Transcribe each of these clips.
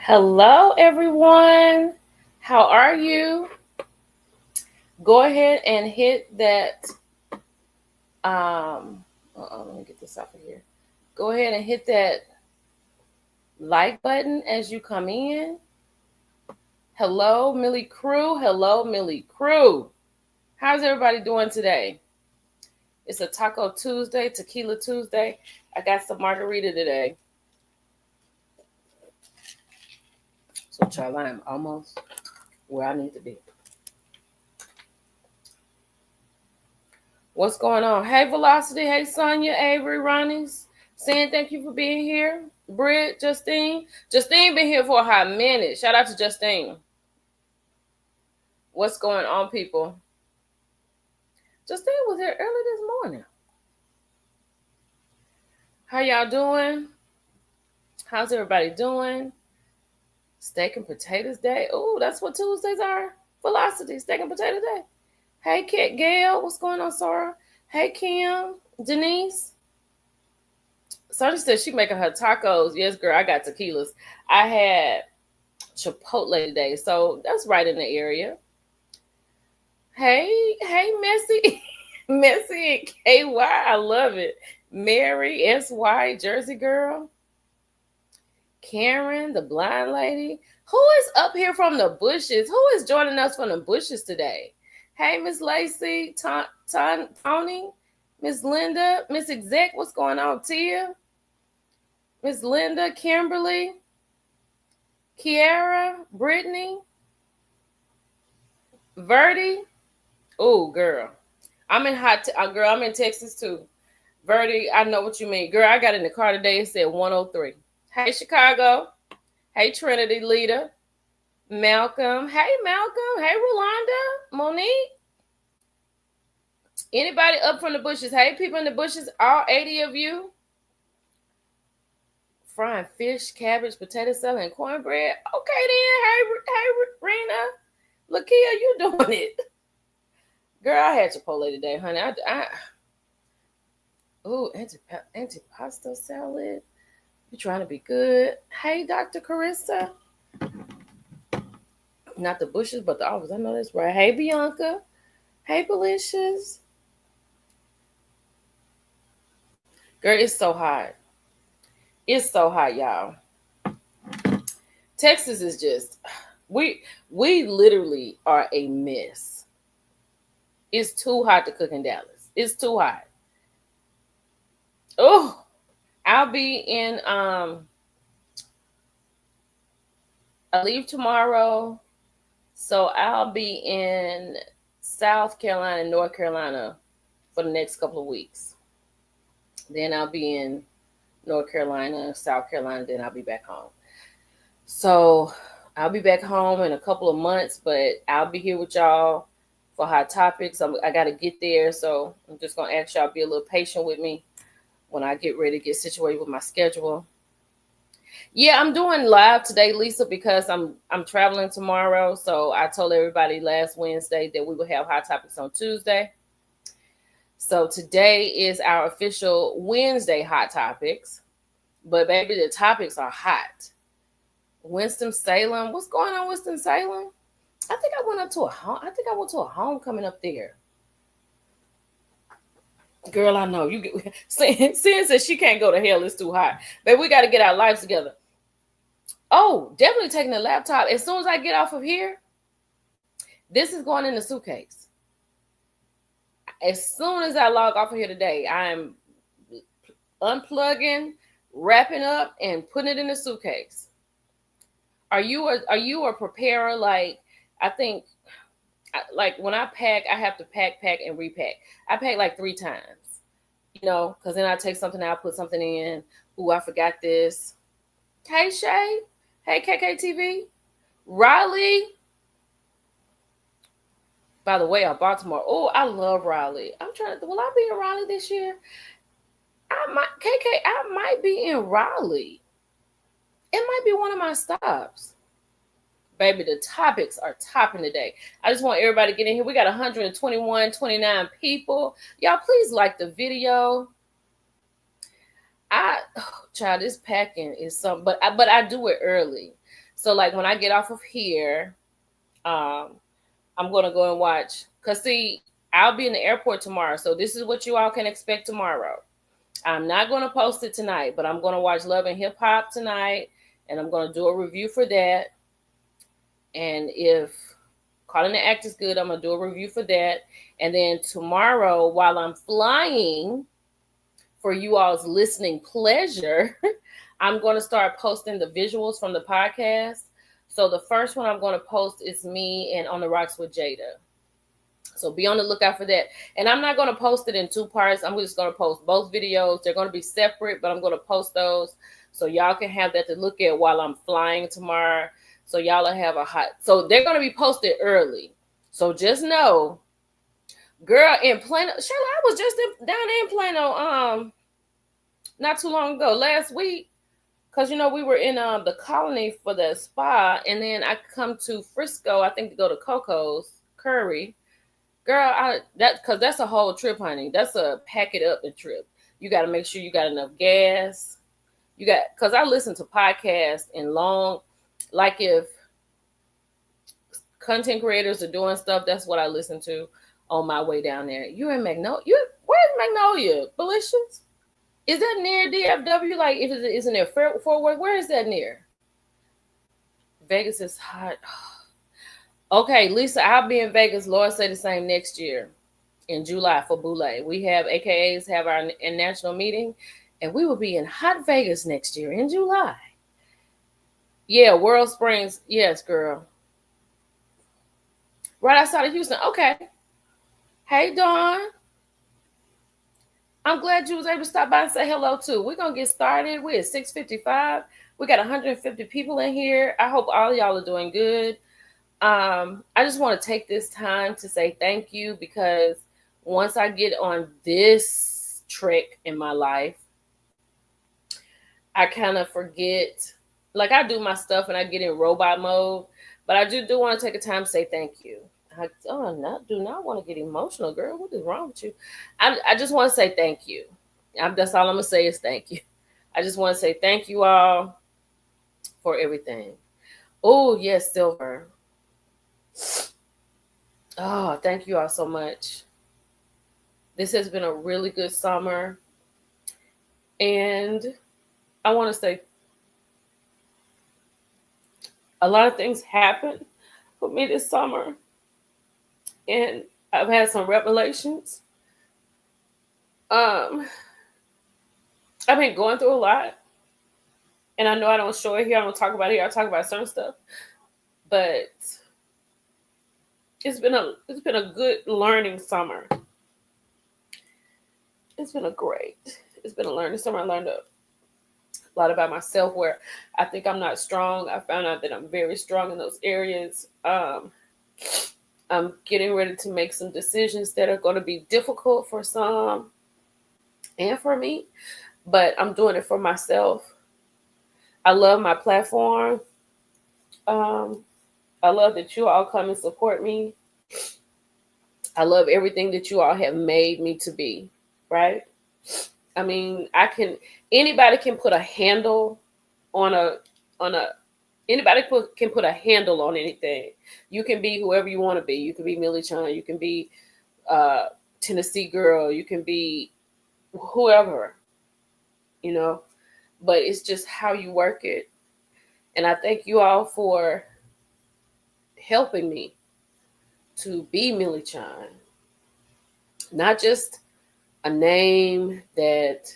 Hello, everyone. How are you? Go ahead and hit that. Let me get this off of here. Go ahead and hit that like button as you come in. Hello, Millie Crew. Hello, Millie Crew. How's everybody doing today? It's a Taco Tuesday, Tequila Tuesday. I got some margarita today. So, Charlie, I'm almost where I need to be. What's going on? Hey, Velocity. Hey, Sonia, Avery, Ronnie's. Saying thank you for being here. Britt, Justine. Justine been here for a hot minute. Shout out to Justine. What's going on, people? Justine was here early this morning. How y'all doing? How's everybody doing? Steak and potatoes day. Oh, that's what Tuesdays are. Velocity, steak and potato day. Hey, Kit Gail. What's going on, Sora? Hey, Kim. Denise. Sonia said she making her tacos. Yes, girl, I got tequilas. I had Chipotle today, so that's right in the area. Hey, Messy. Messy and KY. I love it. Mary, SY, Jersey girl. Karen, the blind lady. Who is up here from the bushes? Who is joining us from the bushes today? Hey, Miss Lacey, Tony, Miss Linda, Miss Exec, what's going on? Tia, Miss Linda, Kimberly, Kiara, Brittany, Verdi. Oh, girl. I'm in Texas too. Verdi, I know what you mean. Girl, I got in the car today. It said 103. Hey, Chicago. Hey, Trinity Leader. Malcolm. Hey, Malcolm. Hey, Rolanda. Monique. Anybody up from the bushes? Hey, people in the bushes. All 80 of you. Frying fish, cabbage, potato salad, and cornbread. Okay, then. Hey, Rena. Lakia, you doing it. Girl, I had Chipotle today, honey. Antipasta salad. You trying to be good. Hey, Dr. Carissa. Not the bushes, but the office. I know that's right. Hey, Bianca. Hey, Belicious. Girl, it's so hot. It's so hot, y'all. Texas is just, we literally are a mess. It's too hot to cook in Dallas. It's too hot. Oh, I'll be in, I leave tomorrow. So I'll be in South Carolina and North Carolina for the next couple of weeks. Then I'll be in North Carolina, South Carolina, then I'll be back home. So I'll be back home in a couple of months, but I'll be here with y'all for hot topics. I got to get there, so I'm just going to ask y'all to be a little patient with me when I get ready to get situated with my schedule. Yeah, I'm doing live today, Lisa, because I'm traveling tomorrow. So I told everybody last Wednesday that we would have hot topics on Tuesday. So today is our official Wednesday hot topics. But baby, the topics are hot. Winston-Salem. What's going on, Winston-Salem? I think I went to a homecoming up there. Girl, I know. Sin says she can't go to hell. It's too hot. But we got to get our lives together. Oh, definitely taking the laptop. As soon as I get off of here, this is going in the suitcase. As soon as I log off of here today, I'm unplugging, wrapping up, and putting it in the suitcase. Are you a preparer? Like, I think, like when I pack, I have to pack, and repack. I pack like 3 times, because then I take something out, put something in. Ooh, I forgot this. Hey, Shay. Hey, KKTV. Raleigh. By the way, Baltimore. Oh, I love Raleigh. Will I be in Raleigh this year? I might be in Raleigh. It might be one of my stops. Baby, the topics are topping today. I just want everybody to get in here. We got 29 people. Y'all, please like the video. Child, this packing is something, but I do it early. So like when I get off of here, I'm going to go and watch. Because see, I'll be in the airport tomorrow. So this is what you all can expect tomorrow. I'm not going to post it tonight, but I'm going to watch Love and Hip Hop tonight. And I'm going to do a review for that. And if Calling the Act is good, I'm going to do a review for that. And then tomorrow, while I'm flying, for you all's listening pleasure, I'm going to start posting the visuals from the podcast. So the first one I'm going to post is me and On the Rocks with Jada. So be on the lookout for that. And I'm not going to post it in two parts. I'm just going to post both videos. They're going to be separate, but I'm going to post those so y'all can have that to look at while I'm flying tomorrow. So y'all will have a hot. So they're going to be posted early. So just know, girl, in Plano, Shirley, I was just down in Plano not too long ago, last week. Because, you know, we were in the Colony for the spa. And then I come to Frisco, I think, to go to Coco's Curry. Girl, because that's a whole trip, honey. That's a pack it up and trip. You got to make sure you got enough gas. Because I listen to podcasts in long, like if content creators are doing stuff, that's what I listen to on my way down there. You in Magnolia? Where's Magnolia? Delicious? Is that near DFW? Like, if it isn't there Fort Worth, where is that near? Vegas is hot. Okay, Lisa, I'll be in Vegas. Lord say the same next year in July for Boulay. We have AKAs have our national meeting, and we will be in hot Vegas next year in July. Yeah, World Springs. Yes, girl. Right outside of Houston. Okay. Hey, Dawn. I'm glad you was able to stop by and say hello, too. We're going to get started. We're at 6:55. We got 150 people in here. I hope all y'all are doing good. I just want to take this time to say thank you, because once I get on this trek in my life, I kind of forget. Like, I do my stuff and I get in robot mode, but I do want to take a time to say thank you. I do not want to get emotional, girl. What is wrong with you? I just want to say thank you. That's all I'm going to say is thank you. I just want to say thank you all for everything. Oh, yes, Silver. Oh, thank you all so much. This has been a really good summer. And I want to say a lot of things happened for me this summer. And I've had some revelations. I've been going through a lot. And I know I don't show it here. I don't talk about it here. I talk about certain stuff. But it's been a good learning summer. It's been a learning summer. I learned a lot about myself, where I think I'm not strong. I found out that I'm very strong in those areas. I'm getting ready to make some decisions that are going to be difficult for some and for me, but I'm doing it for myself. I love my platform. I love that you all come and support me. I love everything that you all have made me to be, right? I mean, anybody can put a handle on anybody can put a handle on anything. You can be whoever you want to be. You can be Millie Chan. You can be Tennessee Girl. You can be whoever, but it's just how you work it. And I thank you all for helping me to be Millie Chan. Not just a name that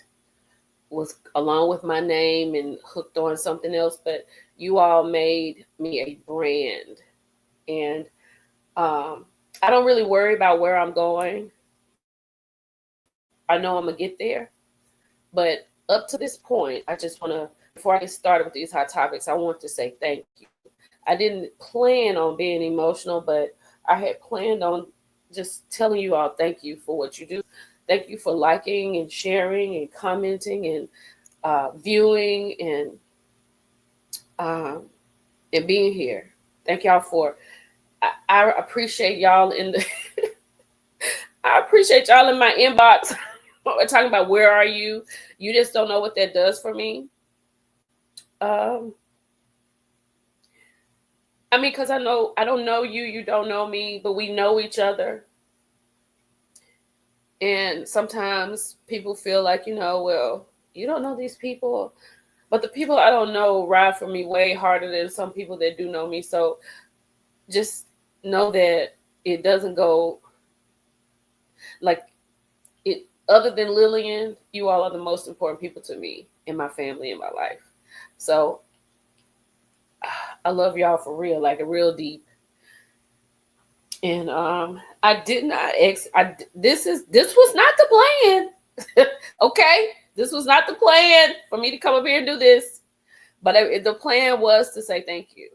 was along with my name and hooked on something else, but you all made me a brand. And I don't really worry about where I'm going. I know I'm going to get there. But up to this point, I just want to, before I get started with these hot topics, I want to say thank you. I didn't plan on being emotional, but I had planned on just telling you all thank you for what you do. Thank you for liking and sharing and commenting and viewing and being here. Thank y'all for. I appreciate y'all I appreciate y'all in my inbox. We're talking about where are you? You just don't know what that does for me. I mean, because I don't know you, you don't know me, but we know each other. And sometimes people feel like, well, you don't know these people. But the people I don't know ride for me way harder than some people that do know me. So just know that it doesn't go like it. Other than Lillian, you all are the most important people to me in my family, in my life. So I love y'all for real, like a real deep. And I did not this was not the plan. Okay, this was not the plan for me to come up here and do this, but the plan was to say thank you.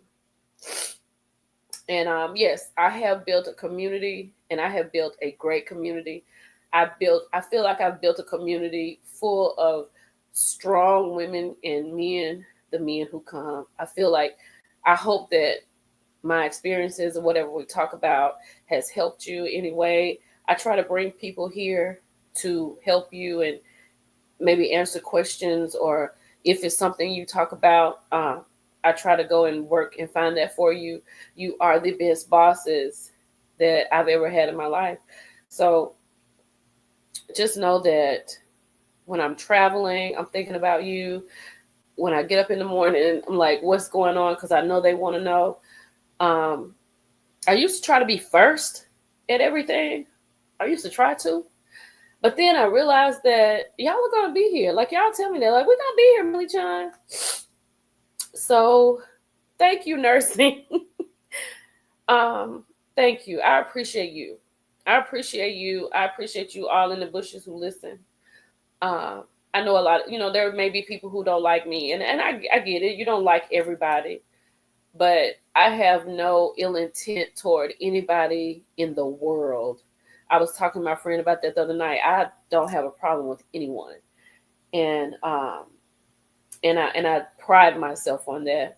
And yes, I have built a community, and I have built a great community. I feel like I've built a community full of strong women and men, the men who come. I hope that my experiences or whatever we talk about has helped you anyway. I try to bring people here to help you and maybe answer questions, or if it's something you talk about, I try to go and work and find that for you. You are the best bosses that I've ever had in my life. So just know that when I'm traveling, I'm thinking about you. When I get up in the morning, I'm like, what's going on? Because I know they want to know. I used to try to be first at everything. I used to try to. But then I realized that y'all are going to be here. Like, y'all tell me that. Like, we're going to be here, Millie Chan. So, thank you, nursing. Thank you. I appreciate you. I appreciate you. I appreciate you all in the bushes who listen. I know a lot, there may be people who don't like me. And I get it. You don't like everybody. But I have no ill intent toward anybody in the world. I was talking to my friend about that the other night. I don't have a problem with anyone. And I pride myself on that.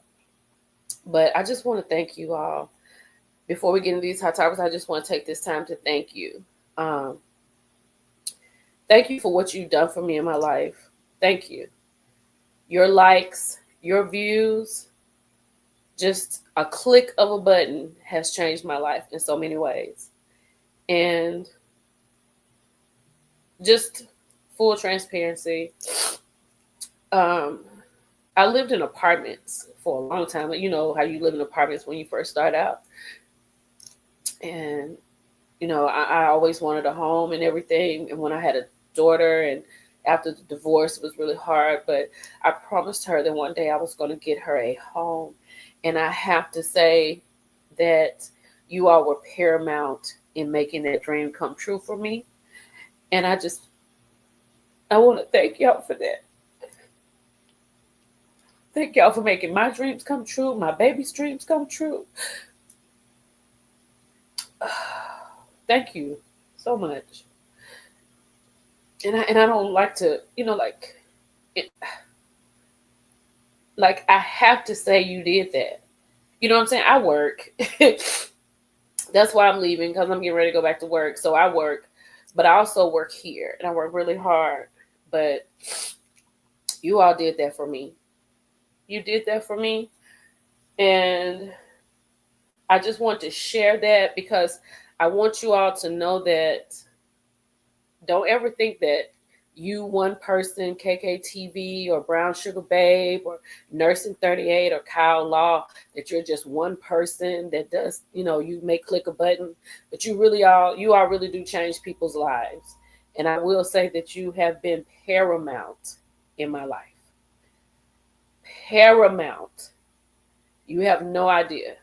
But I just want to thank you all. Before we get into these hot topics, I just want to take this time to thank you. Thank you for what you've done for me in my life. Thank you. Your likes, your views, just a click of a button has changed my life in so many ways. And just full transparency, I lived in apartments for a long time. You know how you live in apartments when you first start out. And, I always wanted a home and everything. And when I had a daughter, and after the divorce, it was really hard. But I promised her that one day I was going to get her a home. And I have to say that you all were paramount in making that dream come true for me. And I want to thank y'all for that. Thank y'all for making my dreams come true, my baby's dreams come true. Thank you so much. And I don't like to, like I have to say you did that. You know what I'm saying? I work. That's why I'm leaving, because I'm getting ready to go back to work. So I work, but I also work here, and I work really hard. But you all did that for me. You did that for me. And I just want to share that, because I want you all to know that don't ever think that you, one person, KKTV or Brown Sugar Babe or Nursing 38 or Kyle Law, that you're just one person that does, you may click a button, but you all really do change people's lives. And I will say that you have been paramount in my life. Paramount. You have no idea.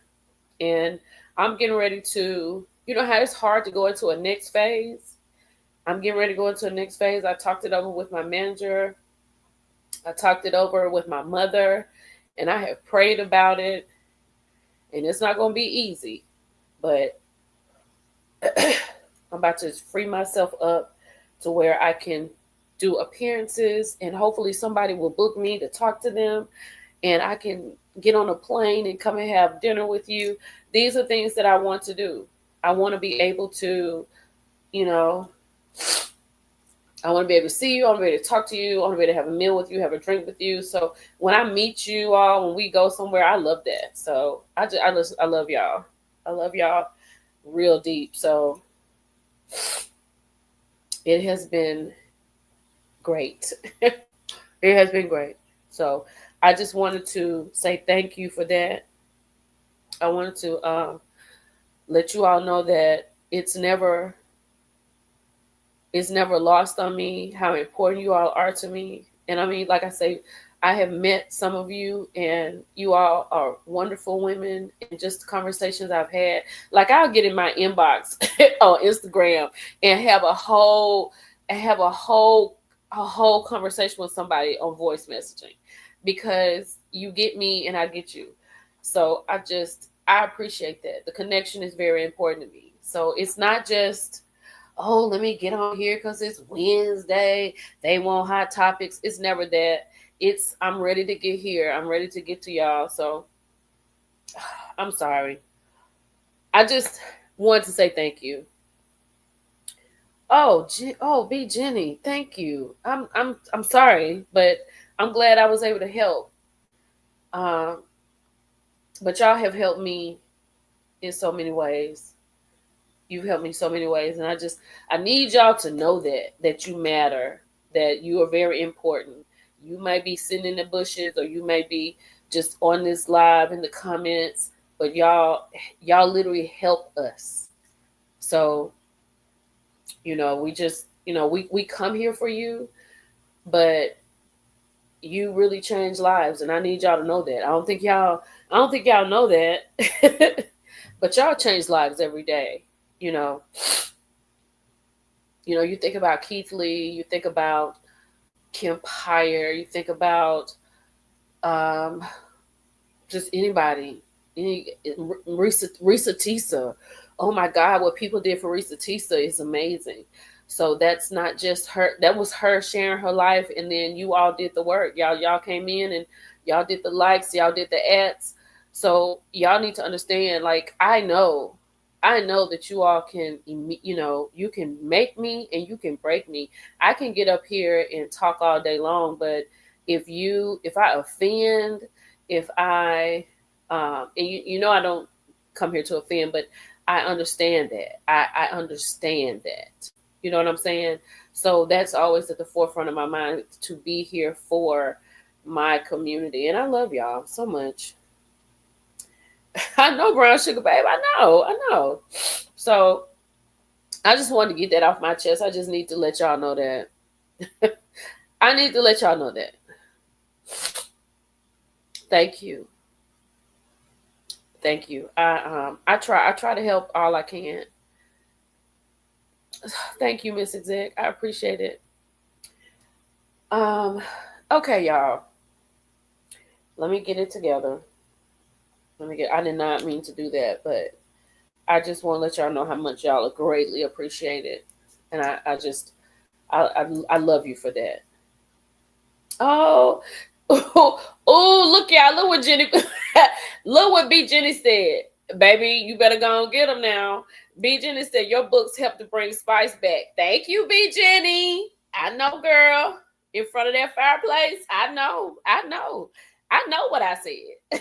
And I'm getting ready to, how it's hard to go into a next phase. I'm getting ready to go into a next phase. I talked it over with my manager. I talked it over with my mother, and I have prayed about it. And it's not going to be easy, but I'm about to free myself up to where I can do appearances, and hopefully somebody will book me to talk to them, and I can get on a plane and come and have dinner with you. These are things that I want to do. I want to be able to, I want to be able to see you. I want to be able to talk to you. I want to be able to have a meal with you, have a drink with you. So when I meet you all, when we go somewhere, I love that. So I love y'all. I love y'all real deep. So it has been great. It has been great. So I just wanted to say thank you for that. I wanted to let you all know that it's never lost on me how important you all are to me. And I mean, like I say, I have met some of you, and you all are wonderful women. And just the conversations I've had, like I'll get in my inbox on Instagram and have a whole conversation with somebody on voice messaging, because you get me and I get you. So I appreciate that. The connection is very important to me. So it's not just, oh, let me get on here because it's Wednesday. They want hot topics. It's never that. It's, I'm ready to get here. I'm ready to get to y'all. So I'm sorry. I just wanted to say thank you. Oh, B Jenny, thank you. I'm sorry, but I'm glad I was able to help. Um, but y'all have helped me in so many ways. You've helped me so many ways, and I need y'all to know that you matter, that you are very important. You might be sitting in the bushes, or you may be just on this live in the comments, but y'all literally help us. So, we come here for you, but you really change lives, and I need y'all to know that. I don't think y'all know that. But y'all change lives every day. You think about Keith Lee, you think about Kim Pyre, you think about um, just anybody, Risa Tisa. Oh my God, what people did for Risa Tisa is amazing. So that's not just her. That was her sharing her life, and then you all did the work. Y'all came in and y'all did the likes, y'all did the ads. So y'all need to understand. Like I know that you all can. You can make me and you can break me. I can get up here and talk all day long, but if I offend, if I and I don't come here to offend, but I understand that. I understand that. You know what I'm saying? So that's always at the forefront of my mind, to be here for my community. And I love y'all so much. I know, Brown Sugar Babe. I know. So I just wanted to get that off my chest. I just need to let y'all know that. I need to let y'all know that. Thank you. Thank you. I try to help all I can. Thank you, Miss Exec. I appreciate it. Okay, y'all. Let me get it together. I did not mean to do that, but I just want to let y'all know how much y'all are greatly appreciated. And I love you for that. Oh, oh, look, y'all. Look what Jenny, look what B Jenny said. Baby, you better go and get them now. B Jenny said, your books help to bring spice back. Thank you, B Jenny. I know, girl. In front of that fireplace. I know what I said.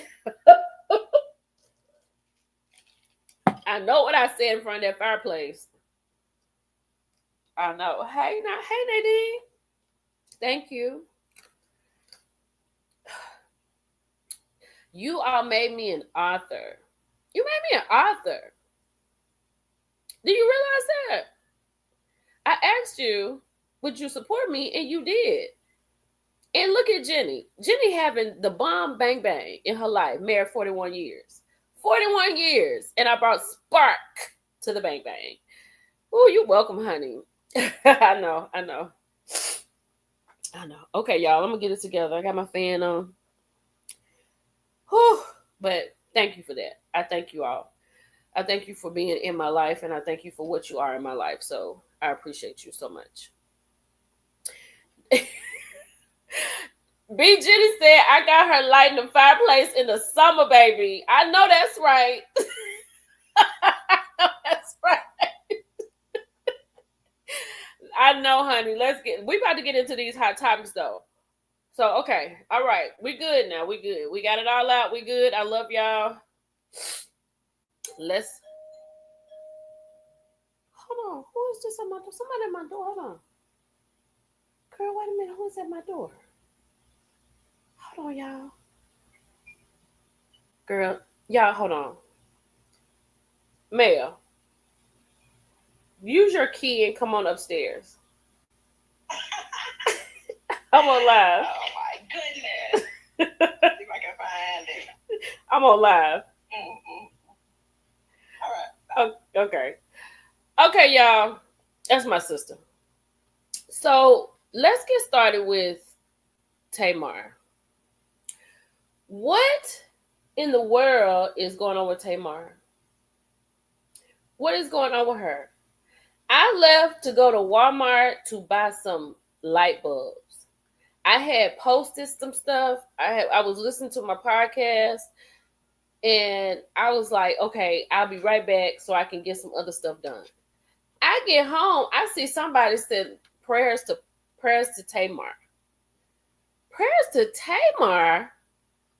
I know what I said in front of that fireplace. I know. Hey, Nadine. Thank you. You all made me an author. You made me an author. Do you realize that? I asked you, would you support me? And you did. And look at Jenny. Jenny having the bomb bang bang in her life, married 41 years. 41 years. And I brought spark to the bang bang. Oh, you're welcome, honey. I know. Okay, y'all, I'm going to get it together. I got my fan on. Whew. But thank you for that. I thank you all. I thank you for being in my life, and I thank you for what you are in my life. So I appreciate you so much. B. Jenny said, I got her lighting the fireplace in the summer, baby. I know that's right. I know that's right. I know, honey. We about to get into these hot topics though. So, okay. All right. We good now. We good. We got it all out. We good. I love y'all. Let's hold on. Who is this at my door? Somebody at my door. Hold on. Girl, wait a minute. Who's at my door? Hold on, y'all. Girl, y'all, hold on. Mel, use your key and come on upstairs. I'm on live. Oh my goodness. See if I can find it. I'm on live. Mm-hmm. All right. Okay. Okay, y'all. That's my sister. So let's get started with Tamar. What in the world is going on with Tamar? What is going on with her? I left to go to Walmart to buy some light bulbs. I had posted some stuff. I was listening to my podcast and I was like, okay, I'll be right back so I can get some other stuff done. I get home, I see somebody said prayers to Tamar. Prayers to Tamar?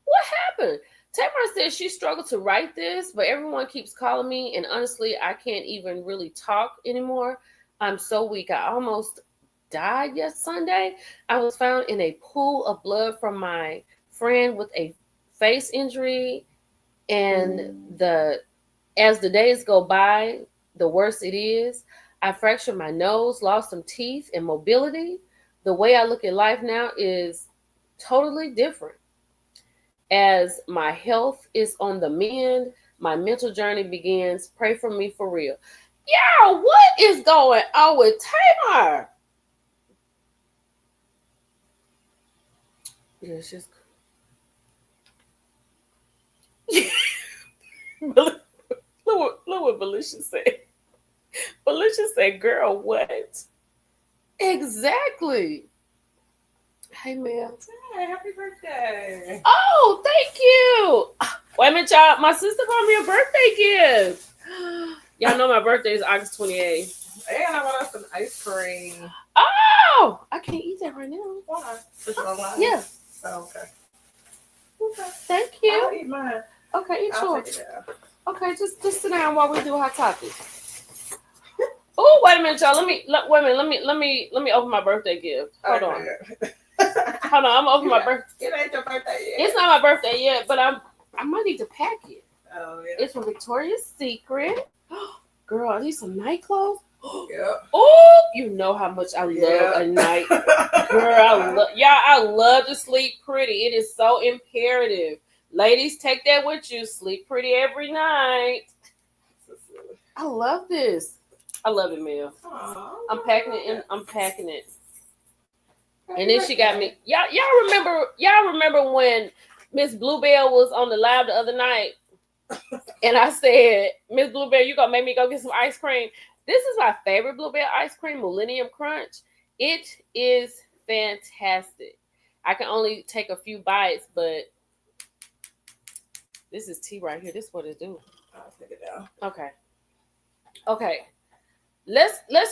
What happened? Tamar said she struggled to write this, but everyone keeps calling me, and honestly, I can't even really talk anymore. I'm so weak. I almost died Sunday. I was found in a pool of blood from my friend with a face injury, and as the days go by, the worse it is. I fractured my nose, lost some teeth and mobility. The way I look at life now is totally different. As my health is on the mend, my mental journey begins. Pray for me for real. Yo, what is going on with Tamar? Yeah, it's just look what Felicia said. Felicia said, girl, what? Exactly. Hey, Mel. Hey, happy birthday. Oh, thank you. Wait a minute, y'all. My sister bought me a birthday gift. Y'all know my birthday is August 28th. And I bought us some ice cream. Oh, I can't eat that right now. Why? Is it online? Yeah. Oh, okay. Okay. Thank you. I'll eat mine. Okay, eat I'll yours. take it down. Okay, just sit down while we do hot topics. Oh, wait a minute, y'all. Let me open my birthday gift. Hold on. Hold on, I'm gonna open my birthday. It ain't your birthday yet. It's not my birthday yet, but I might need to pack it. Oh yeah. It's from Victoria's Secret. Girl, are these some night clothes? Yeah. Oh, you know how much I love a night. Girl, I love to sleep pretty. It is so imperative. Ladies, take that with you. Sleep pretty every night. I love this. I love it, Mel. I'm packing it. And then she got me. Y'all remember when Miss Bluebell was on the live the other night? And I said, Miss Bluebell, you gonna make me go get some ice cream? This is my favorite Bluebell ice cream, Millennium Crunch. It is fantastic. I can only take a few bites, but this is tea right here. This is what it do. I'll take it down. Okay. Let's That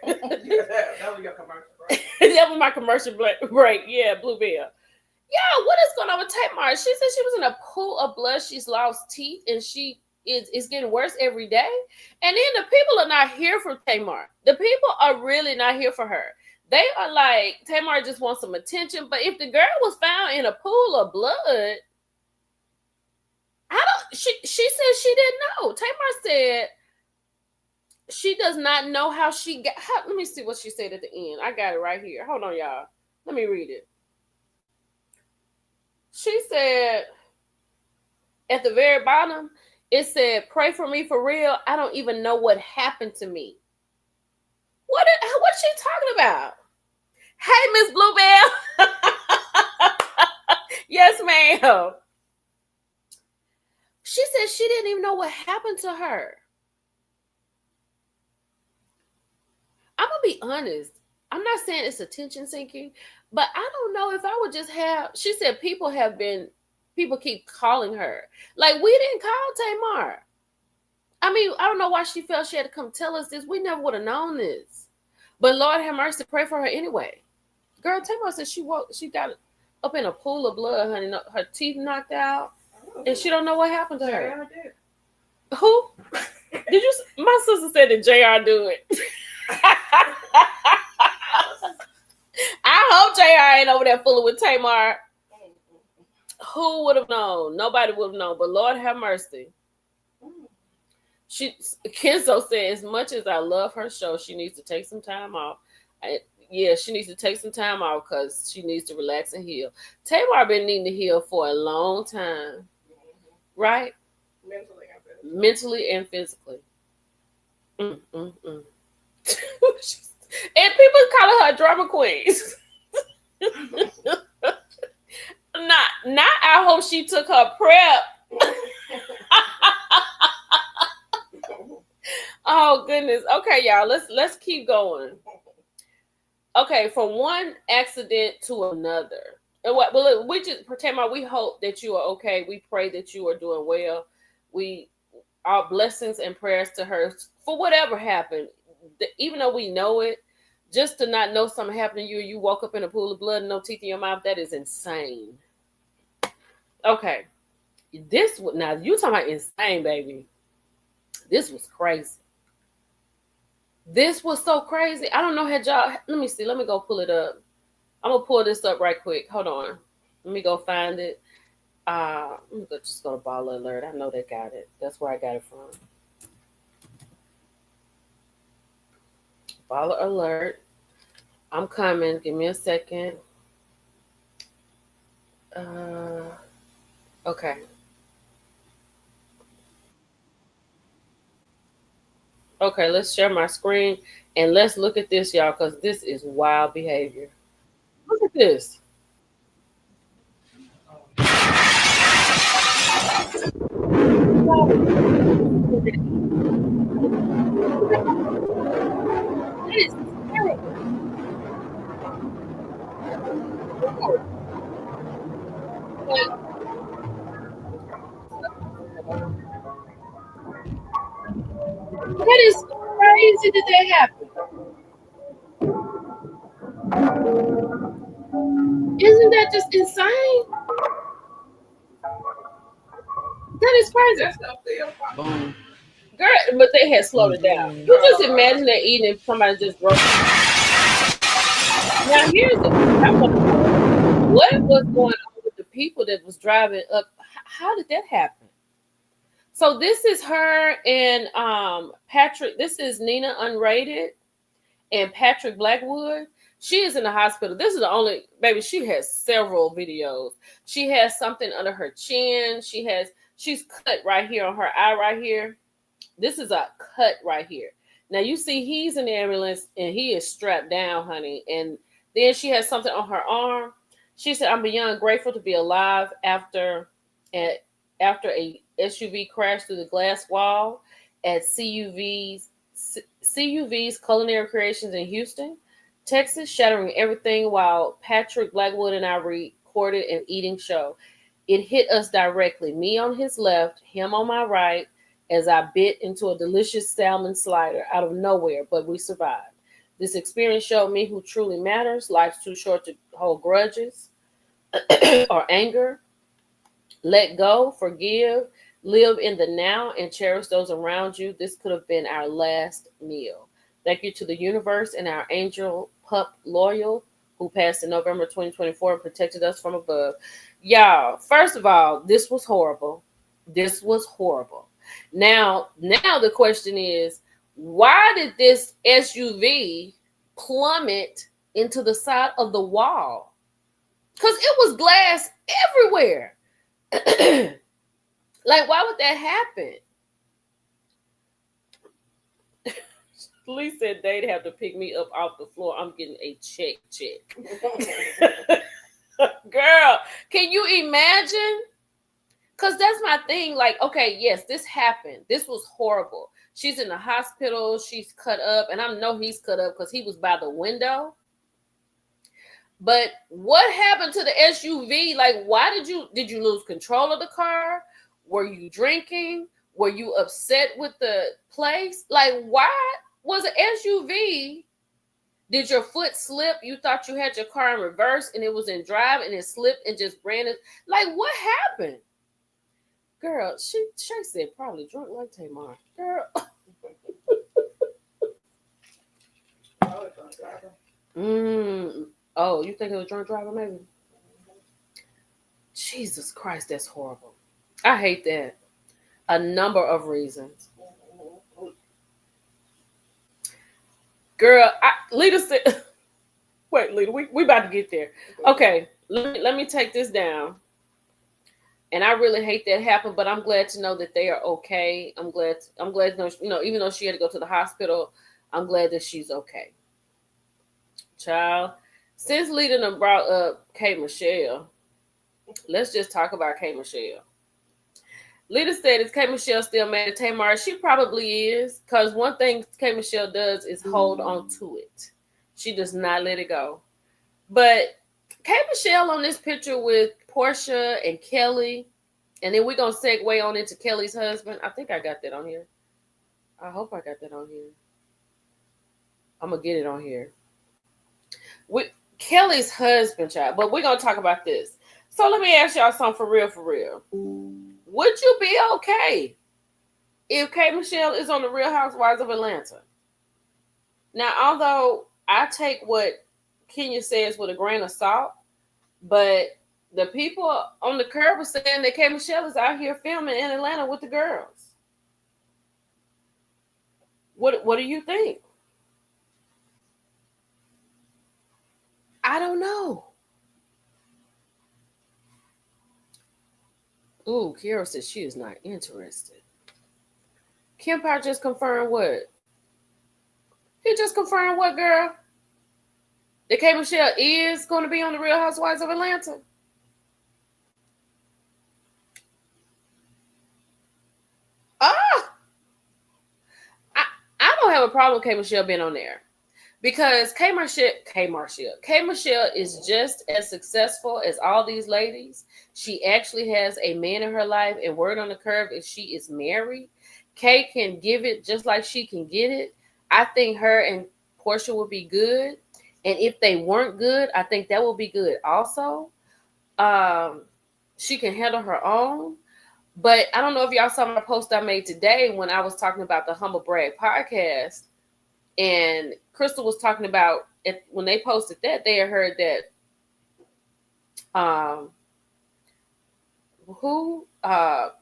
was your commercial break. That was my commercial break. Yeah, Bluebell. Yeah, what is going on with Tamar? She said she was in a pool of blood. She's lost teeth, and she is getting worse every day. And then the people are not here for Tamar. The people are really not here for her. They are like, Tamar just wants some attention. But if the girl was found in a pool of blood, she said she didn't know. Tamar said she does not know how she got. Let me see what she said at the end. I got it right here. Hold on, y'all. Let me read it. She said at the very bottom, it said, pray for me for real. I don't even know what happened to me. What's she talking about? Hey, Miss Bluebell. Yes, ma'am. She said she didn't even know what happened to her. I'm going to be honest. I'm not saying it's attention seeking, but I don't know if I would just have, she said people keep calling her. Like, we didn't call Tamar. I mean, I don't know why she felt she had to come tell us this. We never would have known this. But Lord have mercy, pray for her anyway. Girl, Tamar said she got up in a pool of blood, honey. Her teeth knocked out, and she don't know what happened to her. Who? Did you? My sister said that JR do it. I hope JR ain't over there fooling with Tamar. Who would have known? Nobody would have known. But Lord have mercy. Kenzo said, as much as I love her show, she needs to take some time off. She needs to take some time off because she needs to relax and heal. Tamar been needing to heal for a long time, right? Mentally and physically. And people calling her drama queens. Not. I hope she took her prep. Oh goodness. Okay, y'all. Let's keep going. Okay, from one accident to another. And what? Well, we just pretend we hope that you are okay. We pray that you are doing well. Our blessings and prayers to her for whatever happened. Even though we know it, just to not know something happened to you, you woke up in a pool of blood and no teeth in your mouth. That is insane. Okay, now you talking about insane, baby. This was crazy. This was so crazy. I don't know how y'all. Let me see. Let me go pull it up. I'm gonna pull this up right quick. Hold on. Let me go find it. Let me just go to Baller Alert. I know they got it. That's where I got it from. Baller Alert. I'm coming. Give me a second. Okay. Okay, let's share my screen and let's look at this, y'all, because this is wild behavior. Look at this. That is terrible. That is crazy that happened. Isn't that just insane? That is crazy. Boom. Girl, but they had slowed it down. You just imagine that eating if somebody just broke. Now here's what was going on with the people that was driving up. How did that happen? So this is her and Patrick. This is Nina Unrated and Patrick Blackwood. She is in the hospital. This is the only baby. She has several videos. She has something under her chin. She's cut right here on her eye right here. This is a cut right here. Now you see he's in the ambulance and he is strapped down, honey. And then she has something on her arm. She said, "I'm beyond grateful to be alive after a SUV crashed through the glass wall at CUV's Culinary Creations in Houston, Texas, shattering everything while Patrick Blackwood and I recorded an eating show. It hit us directly, me on his left, him on my right, as I bit into a delicious salmon slider out of nowhere, but we survived. This experience showed me who truly matters. Life's too short to hold grudges or anger. Let go, forgive, live in the now, and cherish those around you. This could have been our last meal. Thank you to the universe and our angel pup Loyal, who passed in November 2024 and protected us from above." Y'all, first of all, this was horrible. This was horrible. Now the question is, why did this SUV plummet into the side of the wall? Because it was glass everywhere. Like, why would that happen? Lee said they'd have to pick me up off the floor. I'm getting a check. Girl, can you imagine? Because that's my thing. Like, okay, yes, this happened. This was horrible. She's in the hospital. She's cut up. And I know he's cut up because he was by the window. But what happened to the SUV? Like, why did you lose control of the car? Were you drinking? Were you upset with the place? Like, why was an SUV Did your foot slip? You thought you had your car in reverse and it was in drive and it slipped and just ran it. Like, what happened? Girl, she said probably drunk like Tamar. Girl. Oh, you think it was drunk driver maybe? Jesus Christ, that's horrible. I hate that. A number of reasons. Girl, Lita said, wait, Lita, we about to get there. Okay, let me take this down. And I really hate that happened, but I'm glad to know that they are okay. I'm glad to know, even though she had to go to the hospital, I'm glad that she's okay. Child, since Lita done brought up K Michelle, let's just talk about K Michelle. Lita said, is K Michelle still mad at Tamar? She probably is, because one thing K Michelle does is hold on to it. She does not let it go. But K Michelle on this picture with Portia and Kelly, and then we're going to segue on into Kelly's husband. I think I got that on here. I hope I got that on here. I'm going to get it on here. With Kelly's husband, child. But we're going to talk about this. So let me ask y'all something for real. Would you be okay if K Michelle is on the Real Housewives of Atlanta? Now, although I take what Kenya says with a grain of salt, but the people on the curb are saying that K Michelle is out here filming in Atlanta with the girls. What do you think? I don't know. Ooh, Kiara says she is not interested. Kim Power just confirmed what? He just confirmed what, girl? That K Michelle is going to be on the Real Housewives of Atlanta. I don't have a problem with K Michelle being on there. Because K Michelle is just as successful as all these ladies. She actually has a man in her life, and word on the curve is she is married. K can give it just like she can get it. I think her and Portia would be good. And if they weren't good, I think that would be good also. She can handle her own. But I don't know if y'all saw my post I made today when I was talking about the Humble Brag podcast. And Crystal was talking about it when they posted that, they had heard that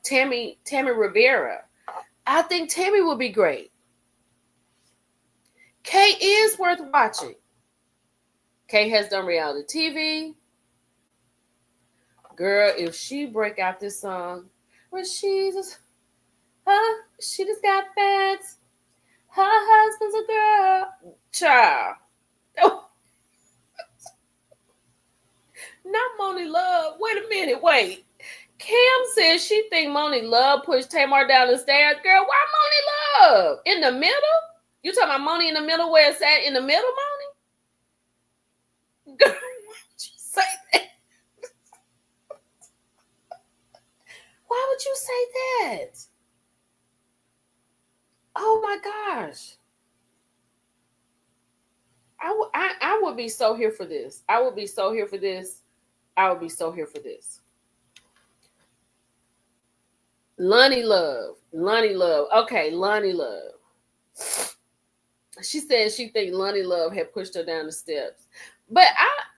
Tammy Rivera. I think Tammy would be great. Kay is worth watching. Kay has done reality TV. Girl, if she break out this song where she just got fats. Her husband's a girl. Child. Not Moni Love. Wait a minute. Wait. Cam says she think Moni Love pushed Tamar down the stairs. Girl, why Moni Love? In the middle? You talking about Moni in the middle where it's at in the middle, Moni? Girl, why would you say that? Why would you say that? Oh my gosh. I would be so here for this. I would be so here for this. Lonnie Love. Okay, Lonnie Love. She said she think Lonnie Love had pushed her down the steps. But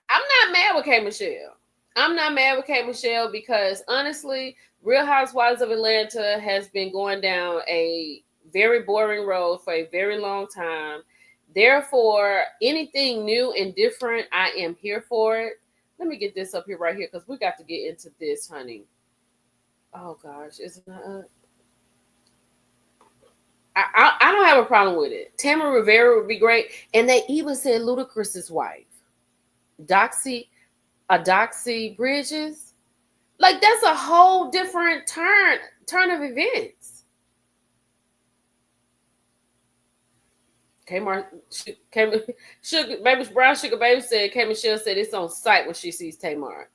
I'm not mad with K Michelle. I'm not mad with K Michelle because honestly, Real Housewives of Atlanta has been going down a very boring road for a very long time. Therefore, anything new and different, I am here for it. Let me get this up here right here because we got to get into this, honey. Oh gosh, it's not. I don't have a problem with it. Tamar Rivera would be great, and they even said Ludacris's wife, Doxy Bridges. Like that's a whole different turn of events. Brown Sugar Baby said K Michelle said it's on sight when she sees Tamar.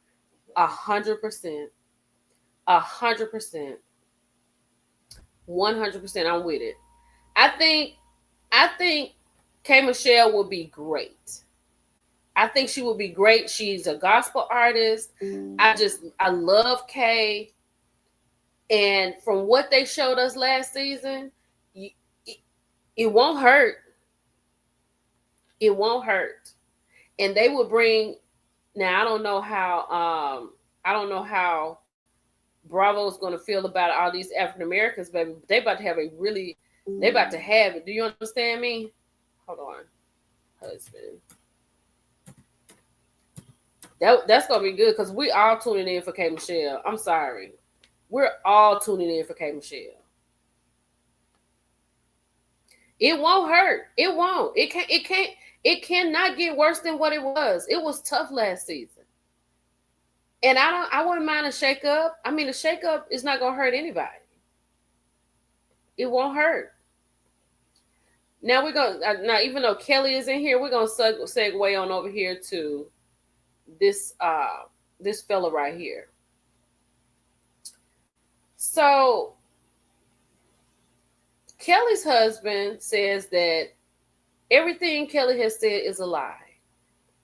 100%. 100%. 100%. I'm with it. I think K. Michelle will be great. I think she will be great. She's a gospel artist. I love Kay. And from what they showed us last season, it won't hurt. It won't hurt. And they will bring. Now I don't know how Bravo's going to feel about all these African Americans, baby. They about to have it. Do you understand me? Hold on, husband. That's gonna be good because we all tuning in for K. Michelle. I'm sorry, we're all tuning in for K. Michelle. It won't hurt. It won't. It can't. It can't. It cannot get worse than what it was. It was tough last season, and I wouldn't mind a shakeup. I mean, a shakeup is not gonna hurt anybody. It won't hurt. Now even though Kelly is in here, we're gonna segue on over here to this fella right here. So Kelly's husband says that everything Kelly has said is a lie.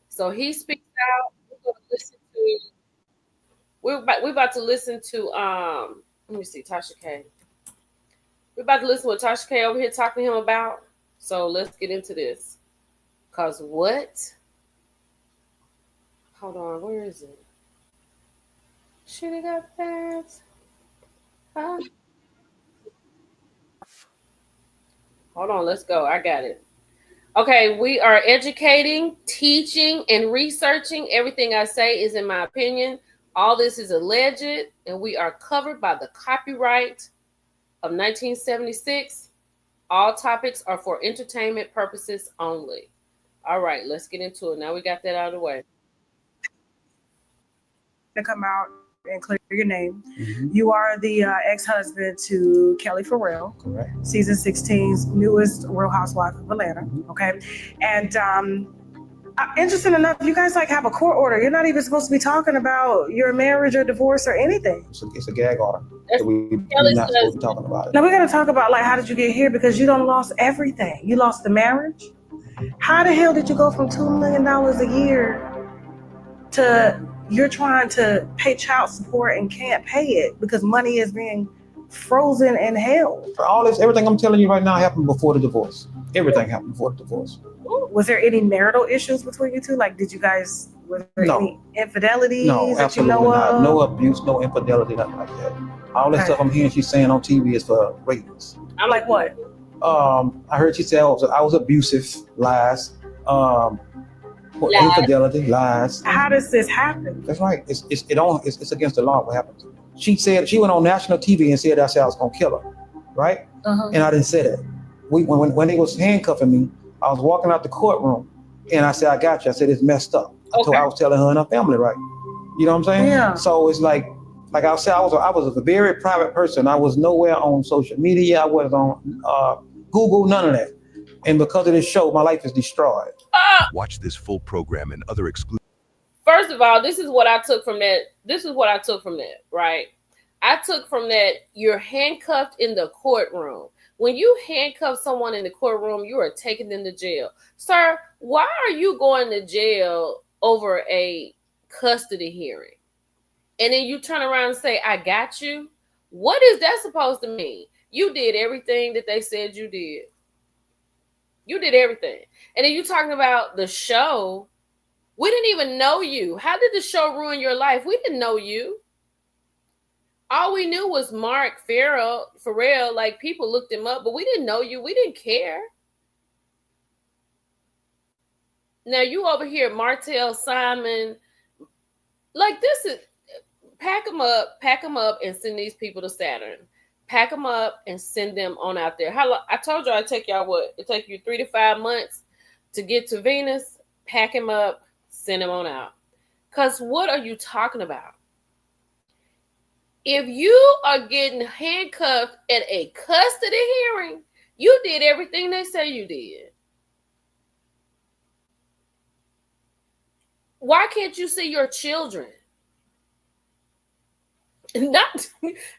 So he speaks out. We're about to listen to let me see, Tasha K. We're about to listen to what Tasha K over here talking to him about. So let's get into this. Cause what? Hold on, where is it? Should have got that. Huh? Hold on, let's go. I got it. Okay, we are educating, teaching, and researching. Everything I say is in my opinion. All this is alleged, and we are covered by the copyright of 1976. All topics are for entertainment purposes only. All right, let's get into it. Now we got that out of the way. To come out and clear your name. Mm-hmm. You are the ex-husband to Kelly Ferrell. Correct. Season 16's newest Real Housewife of Atlanta. Mm-hmm. Okay. And interesting enough, you guys like have a court order. You're not even supposed to be talking about your marriage or divorce or anything. It's a gag order. We're not supposed to be talking about it. Now we're going to talk about like how did you get here, because you done lost everything. You lost the marriage. How the hell did you go from $2 million a year to you're trying to pay child support and can't pay it because money is being frozen and held? For all this, everything I'm telling you right now happened before the divorce. Everything happened before the divorce. Was there any marital issues between you two? Like, did you guys, was there any infidelities? No, absolutely not. No abuse, no infidelity, nothing like that. All that stuff I'm hearing she's saying on TV is for ratings. I'm like, what? I heard she said I was abusive, lies. Infidelity, lies. How does this happen? That's right. It's against the law. What happens? She said she went on national TV and said I was gonna kill her, right? Uh-huh. And I didn't say that. When they was handcuffing me, I was walking out the courtroom, and I said I got you. I said it's messed up. Okay. I was telling her and her family, right? You know what I'm saying? Yeah. So it's like I said, I was a very private person. I was nowhere on social media. I was on Google, none of that. And because of this show, my life is destroyed. Watch this full program and other exclusive. First of all, this is what I took from that. Right? I took from that you're handcuffed in the courtroom. When you handcuff someone in the courtroom, you are taking them to jail. Sir, why are you going to jail over a custody hearing? And then you turn around and say, I got you? What is that supposed to mean? You did everything that they said you did. You did everything. And then you talking about the show. We didn't even know you. How did the show ruin your life? We didn't know you. All we knew was Mark Ferrell. Like people looked him up, but we didn't know you. We didn't care. Now you over here, Martell Simon. Like this is pack them up and send these people to Saturn. Pack them up and send them on out there. I told you I'd take y'all what? It take you 3 to 5 months to get to Venus. Pack them up, send them on out. Because what are you talking about? If you are getting handcuffed at a custody hearing, you did everything they say you did. Why can't you see your children? Not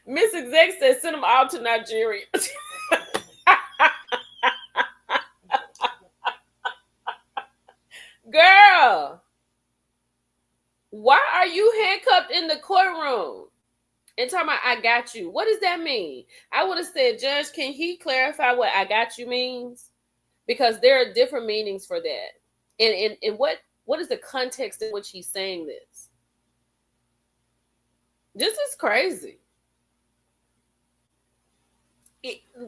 Miss Exec says send them out to Nigeria. are you handcuffed in the courtroom? And talking about I got you. What does that mean? I would have said, Judge, can he clarify what I got you means? Because there are different meanings for that. And what is the context in which he's saying this? This is crazy.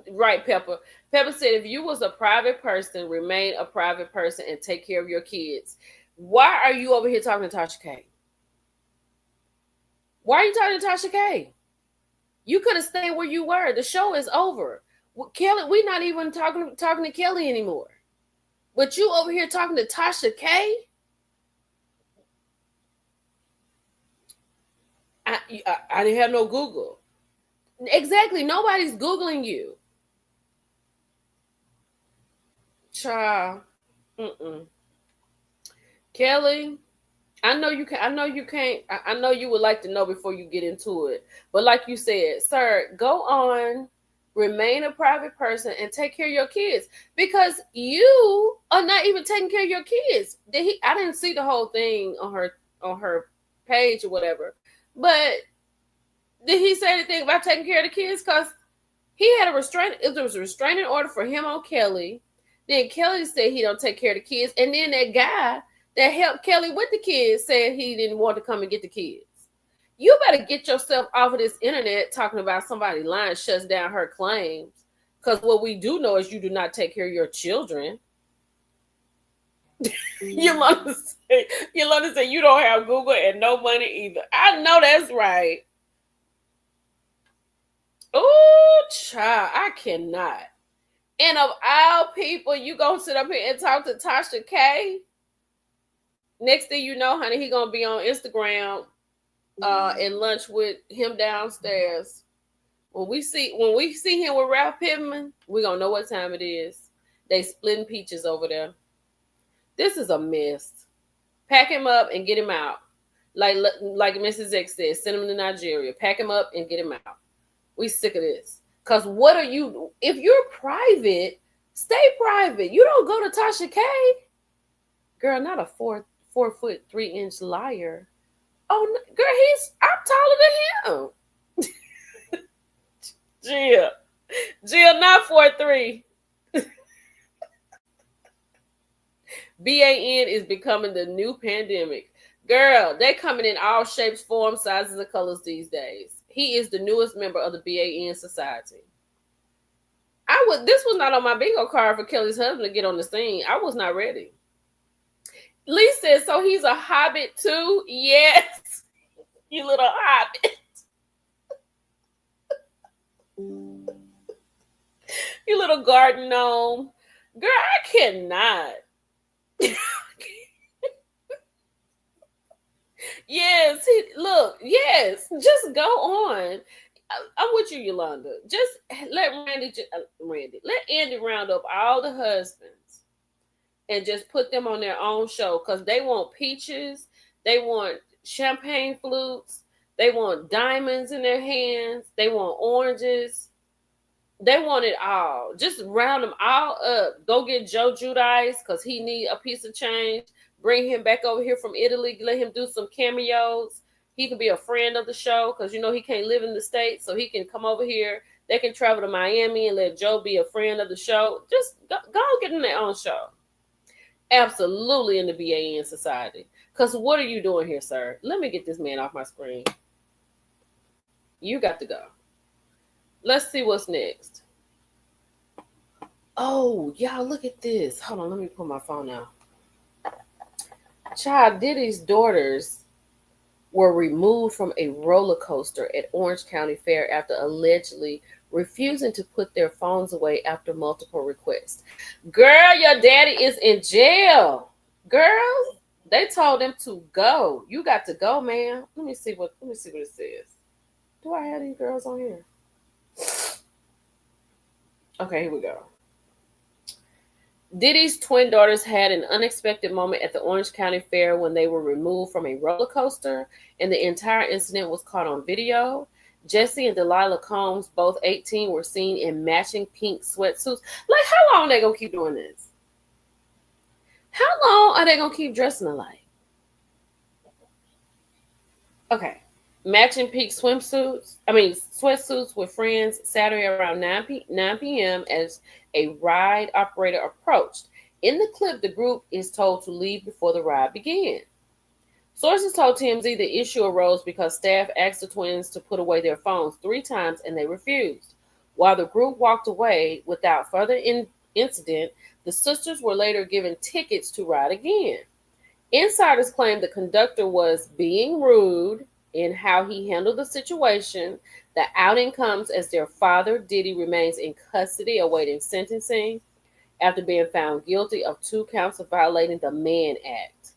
Right, Pepper. Pepper said, if you was a private person, remain a private person and take care of your kids. Why are you over here talking to Tasha K? Why are you talking to Tasha K? You could have stayed where you were. The show is over. Kelly, we're not even talking to Kelly anymore. But you over here talking to Tasha K? I didn't have no Google. Exactly. Nobody's Googling you. Child. Kelly, I know you can't. I know you would like to know before you get into it. But like you said, sir, go on, remain a private person and take care of your kids. Because you are not even taking care of your kids. I didn't see the whole thing on her page or whatever. But did he say anything about taking care of the kids? Because he had it was a restraining order for him on Kelly. Then Kelly said he don't take care of the kids. And then that guy that helped Kelly with the kids said he didn't want to come and get the kids. You better get yourself off of this internet talking about somebody lying shuts down her claims. Because what we do know is you do not take care of your children. Yolanda said you don't have Google and no money either. I know that's right. Oh, child, I cannot. And of all people, you gonna sit up here and talk to Tasha K? Next thing you know, honey, he gonna be on Instagram and lunch with him downstairs. When we see him with Ralph Pittman, we gonna know what time it is. They splitting peaches over there. This is a mess. Pack him up and get him out. Like Mrs. X said, send him to Nigeria. Pack him up and get him out. We sick of this. Because what are you... If you're private, stay private. You don't go to Tasha K. Girl, not a 4'3" liar. Oh, girl, I'm taller than him. Jill, not 4'3". BAN is becoming the new pandemic. Girl, they coming in all shapes, forms, sizes, and colors these days. He is the newest member of the BAN society. This was not on my bingo card for Kelly's husband to get on the scene. I was not ready. Lee says, so he's a hobbit too? Yes. You little hobbit. You little garden gnome. Girl, I cannot. Yes, just go on. I'm with you, Yolanda. Just let Andy round up all the husbands and just put them on their own show, because they want peaches, they want champagne flutes, they want diamonds in their hands, they want oranges, they want it all. Just round them all up. Go get Joe Judice because he need a piece of change. Bring him back over here from Italy. Let him do some cameos. He can be a friend of the show because, he can't live in the States. So he can come over here. They can travel to Miami and let Joe be a friend of the show. Just go get in their own show. Absolutely in the BAN society. Because what are you doing here, sir? Let me get this man off my screen. You got to go. Let's see what's next. Oh, y'all, look at this. Hold on, let me pull my phone out. Child, Diddy's daughters were removed from a roller coaster at Orange County Fair after allegedly refusing to put their phones away after multiple requests. Girl, your daddy is in jail. Girl, they told him to go. You got to go, man. Let me see what it says. Do I have these girls on here? Okay, here we go. Diddy's twin daughters had an unexpected moment at the Orange County Fair when they were removed from a roller coaster, and the entire incident was caught on video. Jesse and Delilah Combs, both 18, were seen in matching pink sweatsuits. Like, how long are they going to keep doing this? How long are they going to keep dressing alike? Okay. Matching peak sweatsuits with friends Saturday around 9 p.m. as a ride operator approached. In the clip, the group is told to leave before the ride began. Sources told TMZ the issue arose because staff asked the twins to put away their phones 3 times and they refused. While the group walked away without further incident, the sisters were later given tickets to ride again. Insiders claim the conductor was being rude in how he handled the situation. The outing comes as their father, Diddy, remains in custody awaiting sentencing after being found guilty of 2 counts of violating the Mann Act.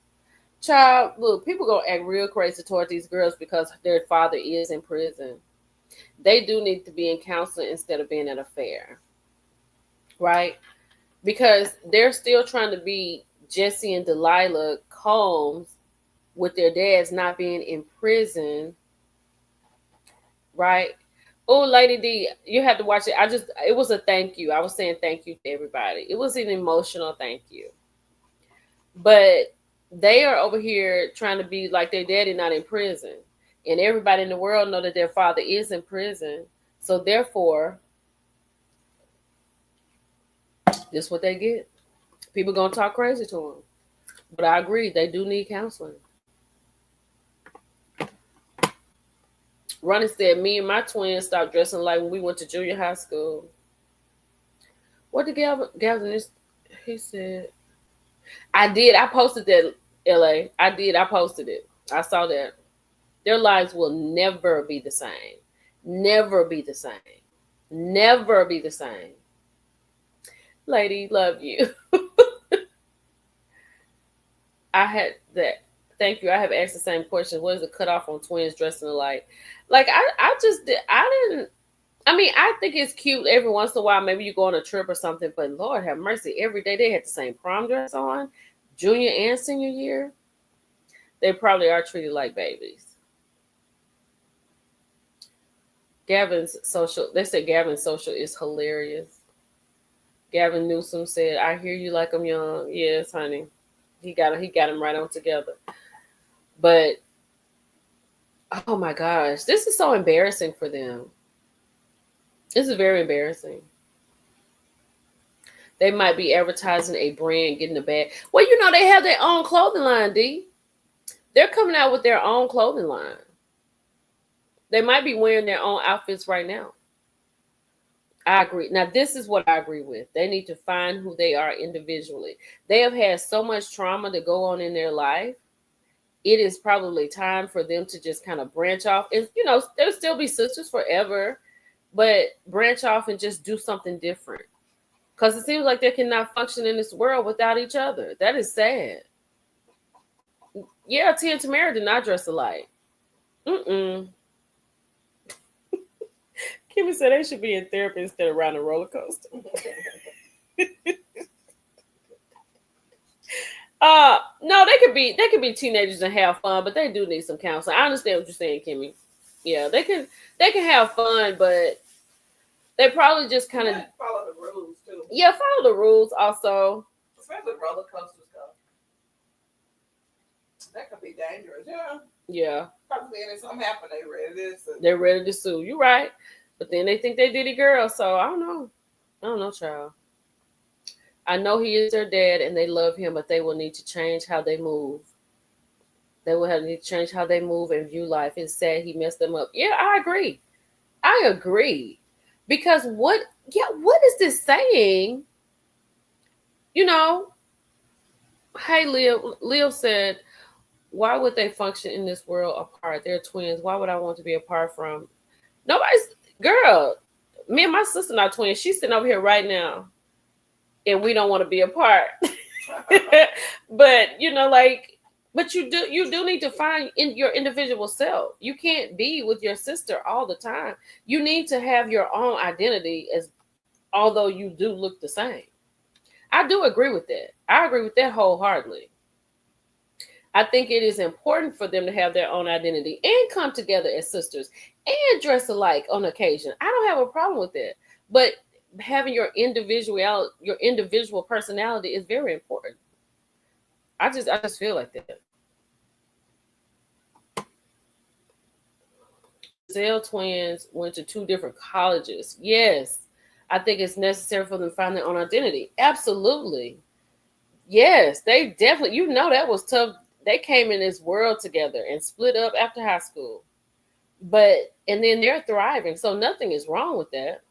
Child, look, people gonna act real crazy toward these girls because their father is in prison. They do need to be in counseling instead of being at a fair, right? Because they're still trying to be Jesse and Delilah Combs with their dads not being in prison, right? Oh, Lady D, you have to watch it. It was a thank you. I was saying thank you to everybody. It was an emotional thank you. But they are over here trying to be like their daddy not in prison. And everybody in the world know that their father is in prison. So therefore, this is what they get. People gonna talk crazy to them. But I agree, they do need counseling. Ronnie said, me and my twins stopped dressing like when we went to junior high school. What did Gavin he said, I did. I posted that, LA. I posted it. I saw that. Their lives will never be the same. Never be the same. Never be the same. Lady, love you. I had that. Thank you. I have asked the same question. What is the cutoff on twins dressing alike? Like, I think it's cute every once in a while. Maybe you go on a trip or something, but Lord have mercy. Every day they had the same prom dress on, junior and senior year. They probably are treated like babies. They said Gavin's social is hilarious. Gavin Newsom said, I hear you like I'm young. Yes, honey. He got him right on together. But oh my gosh, this is so embarrassing for them. This is very embarrassing. They might be advertising a brand, getting a bag. Well, they have their own clothing line, D. They're coming out with their own clothing line. They might be wearing their own outfits right now. I agree. Now, this is what I agree with. They need to find who they are individually. They have had so much trauma to go on in their life. It is probably time for them to just kind of branch off. And, they'll still be sisters forever, but branch off and just do something different. Because it seems like they cannot function in this world without each other. That is sad. Yeah, Tia and Tamara did not dress alike. Kimmy said they should be in therapy instead of riding a roller coaster. No, they could be teenagers and have fun, but they do need some counseling. I understand what you're saying, Kimmy. Yeah, they can have fun, but they probably just kind of follow the rules too. Yeah, follow the rules also. Especially roller coasters go. That could be dangerous. Yeah. Yeah. Probably if something happened, they're ready to sue. You're right. But then they think they Diddy girl, so I don't know, child. I know he is their dad and they love him, but they will need to change how they move. They will need to change how they move and view life. It's sad he messed them up. Yeah, I agree. Because what is this saying? Hey, Leo said, why would they function in this world apart? They're twins. Why would I want to be apart from? Girl, me and my sister not twins. She's sitting over here right now. And we don't want to be apart. But, but you do need to find in your individual self. You can't be with your sister all the time. You need to have your own identity, although you do look the same. I do agree with that. I agree with that wholeheartedly. I think it is important for them to have their own identity and come together as sisters and dress alike on occasion. I don't have a problem with that. But having your individual personality is very important. I just feel like that. Giselle twins went to 2 different colleges. Yes, I think it's necessary for them to find their own identity. Absolutely. Yes, they definitely, that was tough. They came in this world together and split up after high school. And then they're thriving. So nothing is wrong with that.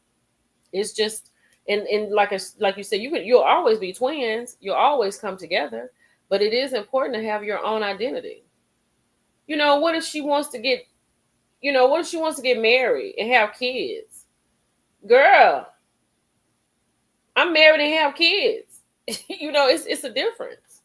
It's just, and like you said, you'll always be twins. You'll always come together. But it is important to have your own identity. What if she wants to get, married and have kids? Girl, I'm married and have kids. It's a difference.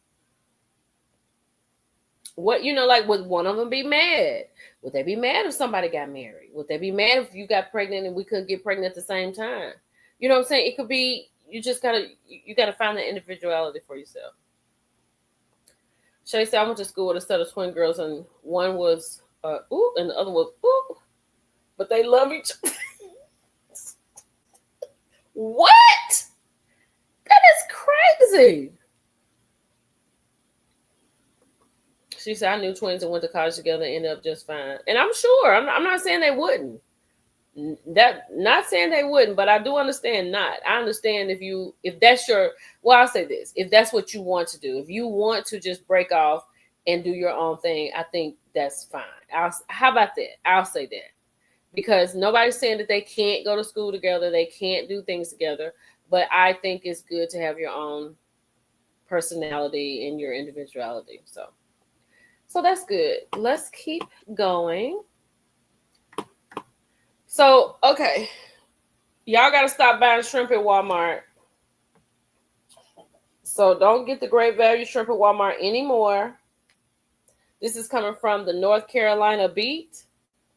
What, like, would one of them be mad? Would they be mad if somebody got married? Would they be mad if you got pregnant and we couldn't get pregnant at the same time? You know what I'm saying? It could be, you gotta find the individuality for yourself. Shay said, I went to school with a set of twin girls and one was ooh, and the other was ooh, but they love each other. What? That is crazy. She said, I knew twins and went to college together and ended up just fine. And I'm sure, I'm not saying they wouldn't. Not saying they wouldn't, but I do understand not. I understand if that's your, well, I'll say this, if that's what you want to do, if you want to just break off and do your own thing, I think that's fine. How about that? I'll say that. Because nobody's saying that they can't go to school together, they can't do things together, but I think it's good to have your own personality and your individuality. So that's good. Let's keep going. So, okay. Y'all got to stop buying shrimp at Walmart. So don't get the great value shrimp at Walmart anymore. This is coming from the North Carolina Beat.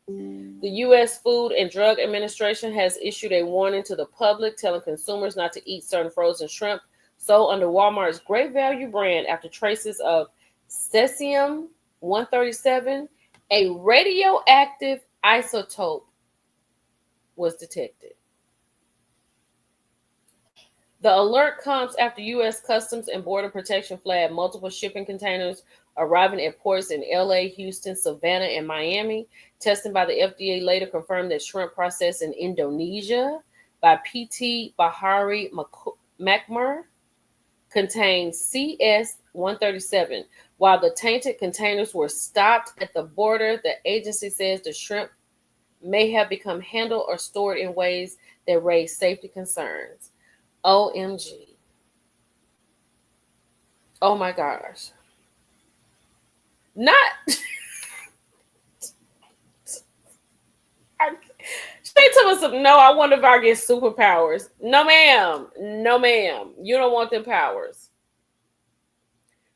The U.S. Food and Drug Administration has issued a warning to the public telling consumers not to eat certain frozen shrimp sold under Walmart's Great Value brand after traces of cesium-137, a radioactive isotope, was detected. The alert comes after U.S. Customs and Border Protection flagged multiple shipping containers arriving at ports in L.A., Houston, Savannah, and Miami. Testing by the FDA later confirmed that shrimp processed in Indonesia by P.T. Bahari Makmur contained CS-137. While the tainted containers were stopped at the border, the agency says the shrimp may have become handled or stored in ways that raise safety concerns. OMG. Oh my gosh. Not. Straight to us, no, I wonder if I get superpowers. No, ma'am. No, ma'am. You don't want them powers.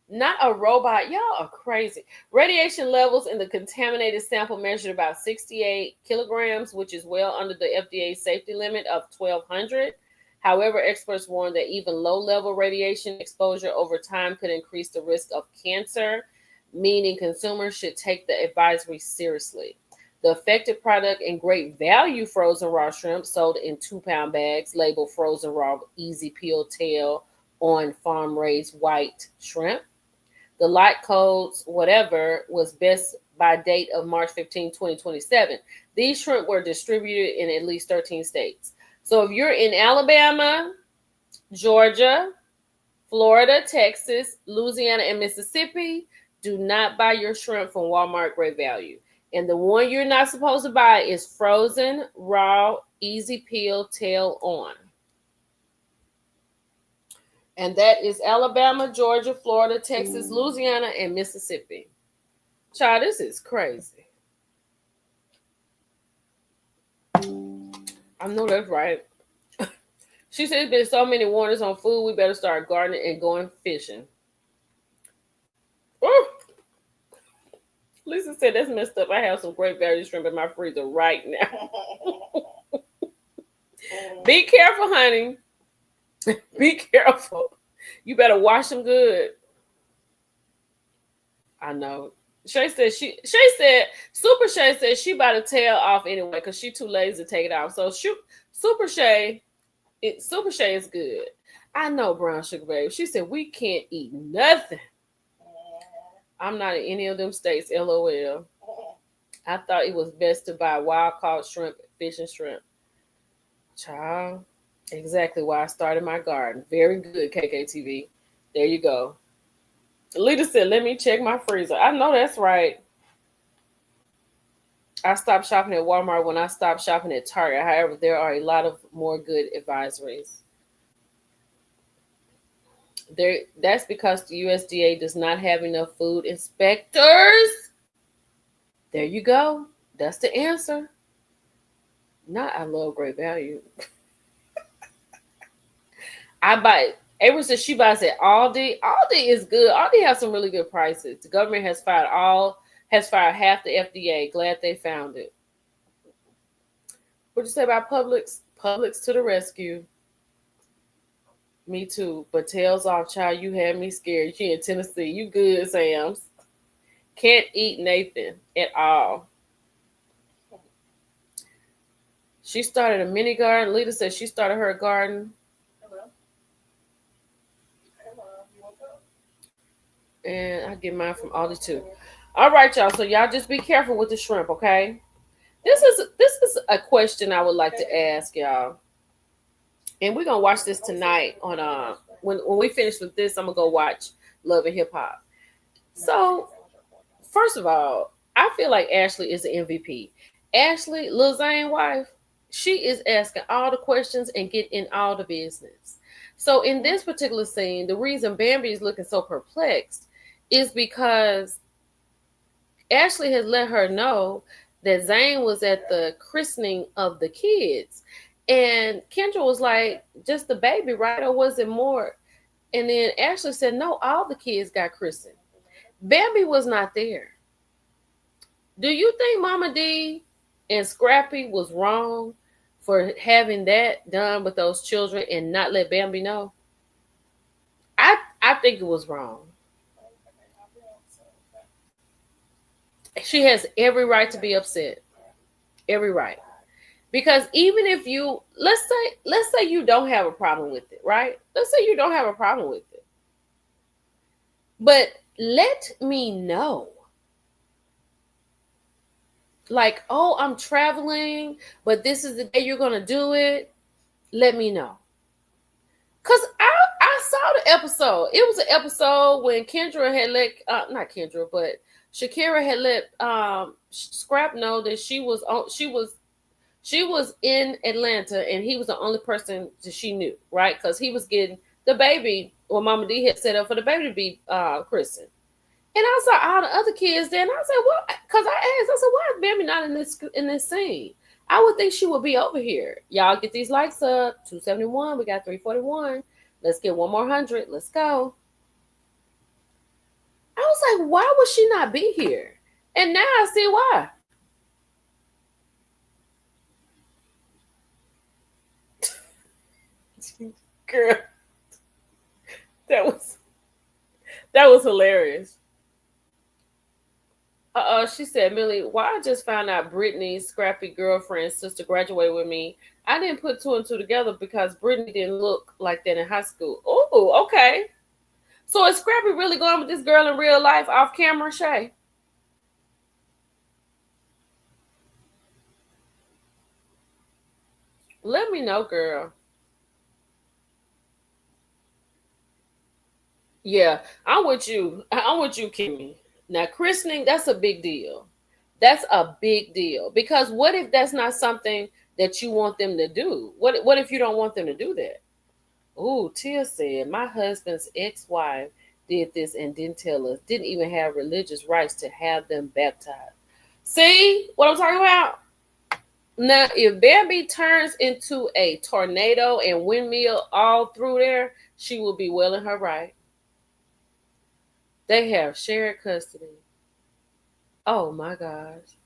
Not a robot. Y'all are crazy. Radiation levels in the contaminated sample measured about 68 kilograms, which is well under the FDA safety limit of 1,200. However, experts warn that even low-level radiation exposure over time could increase the risk of cancer, meaning consumers should take the advisory seriously. The affected product and Great Value frozen raw shrimp sold in 2-pound bags labeled frozen raw easy peel tail on farm-raised white shrimp. The lot codes, whatever, was best by date of March 15, 2027. These shrimp were distributed in at least 13 states. So if you're in Alabama, Georgia, Florida, Texas, Louisiana, and Mississippi, do not buy your shrimp from Walmart Great Value. And the one you're not supposed to buy is frozen, raw, easy peel, tail on. And that is Alabama, Georgia, Florida, Texas, Louisiana, and Mississippi. Child, this is crazy. I know that's right. She said there's been so many warnings on food, we better start gardening and going fishing. Ooh. Lisa said that's messed up. I have some Great Value shrimp in my freezer right now. Be careful, honey. Be careful. You better wash them good. I know. Shay said Super Shay said she about to tail off anyway because she too lazy to take it off. So Super Shay is good. I know, Brown Sugar Babe. She said we can't eat nothing. I'm not in any of them states, LOL. I thought it was best to buy wild caught shrimp, fish and shrimp. Child, exactly why I started my garden. Very good, KKTV. There you go. Lita said, let me check my freezer. I know that's right. I stopped shopping at Walmart when I stopped shopping at Target. However, there are a lot of more good advisories. That's because the USDA does not have enough food inspectors. There you go. That's the answer. Not I love Great Value. I buy April says she buys at Aldi. Aldi is good. Aldi has some really good prices. The government has fired half the FDA. Glad they found it. What'd you say about Publix? Publix to the rescue. Me too. But tails off, child. You had me scared. You in Tennessee. You good, Sam's. Can't eat Nathan at all. She started a mini garden. Lita said she started her garden. And I get mine from Aldi too. All right, y'all. So y'all just be careful with the shrimp, okay? This is a question I would like to ask y'all. And we're gonna watch this tonight on when we finish with this, I'm gonna go watch Love and Hip Hop. So first of all, I feel like Ashley is the MVP. Ashley, Lil Zane's wife, she is asking all the questions and getting all the business. So in this particular scene, the reason Bambi is looking so perplexed is because Ashley has let her know that Zane was at the christening of the kids. And Kendra was like, just the baby, right? Or was it more? And then Ashley said, no, all the kids got christened. Bambi was not there. Do you think Mama D and Scrappy was wrong for having that done with those children and not let Bambi know? I think it was wrong. She has every right to be upset. Every right. Because even if you, let's say you don't have a problem with it, right? Let's say you don't have a problem with it. But let me know. Like, oh, I'm traveling, but this is the day you're going to do it. Let me know. Because I saw the episode. It was an episode when Kendra had let, not Kendra, but Shakira had let Scrap know that she was in Atlanta and he was the only person that she knew, right? Because he was getting the baby, or Mama D had set up for the baby to be christened. And I saw all the other kids there, and I said, "What?" Because I said, "Why is Bambi not in this scene? I would think she would be over here." Y'all get these likes up. 271. We got 341. Let's get one more 100. Let's go. I was like, why would she not be here? And now I see why. Girl, that was hilarious. She said, Millie, why I just found out Brittany's Scrappy girlfriend's sister graduated with me. I didn't put two and two together because Brittany didn't look like that in high school. Oh, okay. So is Scrappy really going with this girl in real life off camera, Shay? Let me know, girl. Yeah, I'm with you. Kimmy. Now, christening, that's a big deal. That's a big deal. Because what if that's not something that you want them to do? What if you don't want them to do that? Ooh, Tia said, my husband's ex-wife did this and didn't tell us. Didn't even have religious rights to have them baptized. See what I'm talking about? Now, if Bambi turns into a tornado and windmill all through there, she will be well in her right. They have shared custody. Oh my gosh.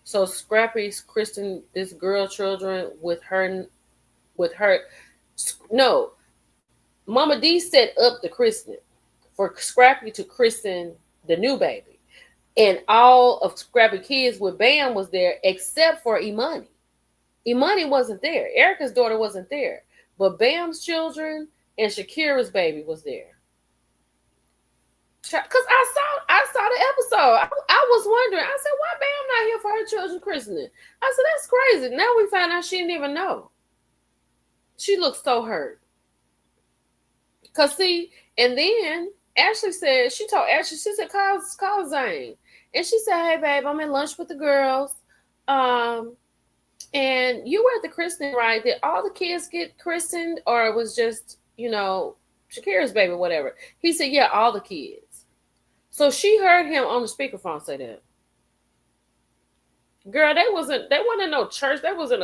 So Scrappy's christened this girl children with her. No, Mama D set up the christening for Scrappy to christen the new baby. And all of Scrappy kids with Bam was there except for Imani. Imani wasn't there. Erica's daughter wasn't there. But Bam's children and Shakira's baby was there. Because I saw the episode. I was wondering. I said, why Bam not here for her children's christening? I said, that's crazy. Now we find out she didn't even know. She looked so hurt. Cause see, and then Ashley said, she told Ashley, she said, call Zane. And she said, hey babe, I'm at lunch with the girls. And you were at the christening, right? Did all the kids get christened, or it was just, Shakira's baby, whatever? He said, yeah, all the kids. So she heard him on the speakerphone say that. Girl, they wasn't in no church. They was in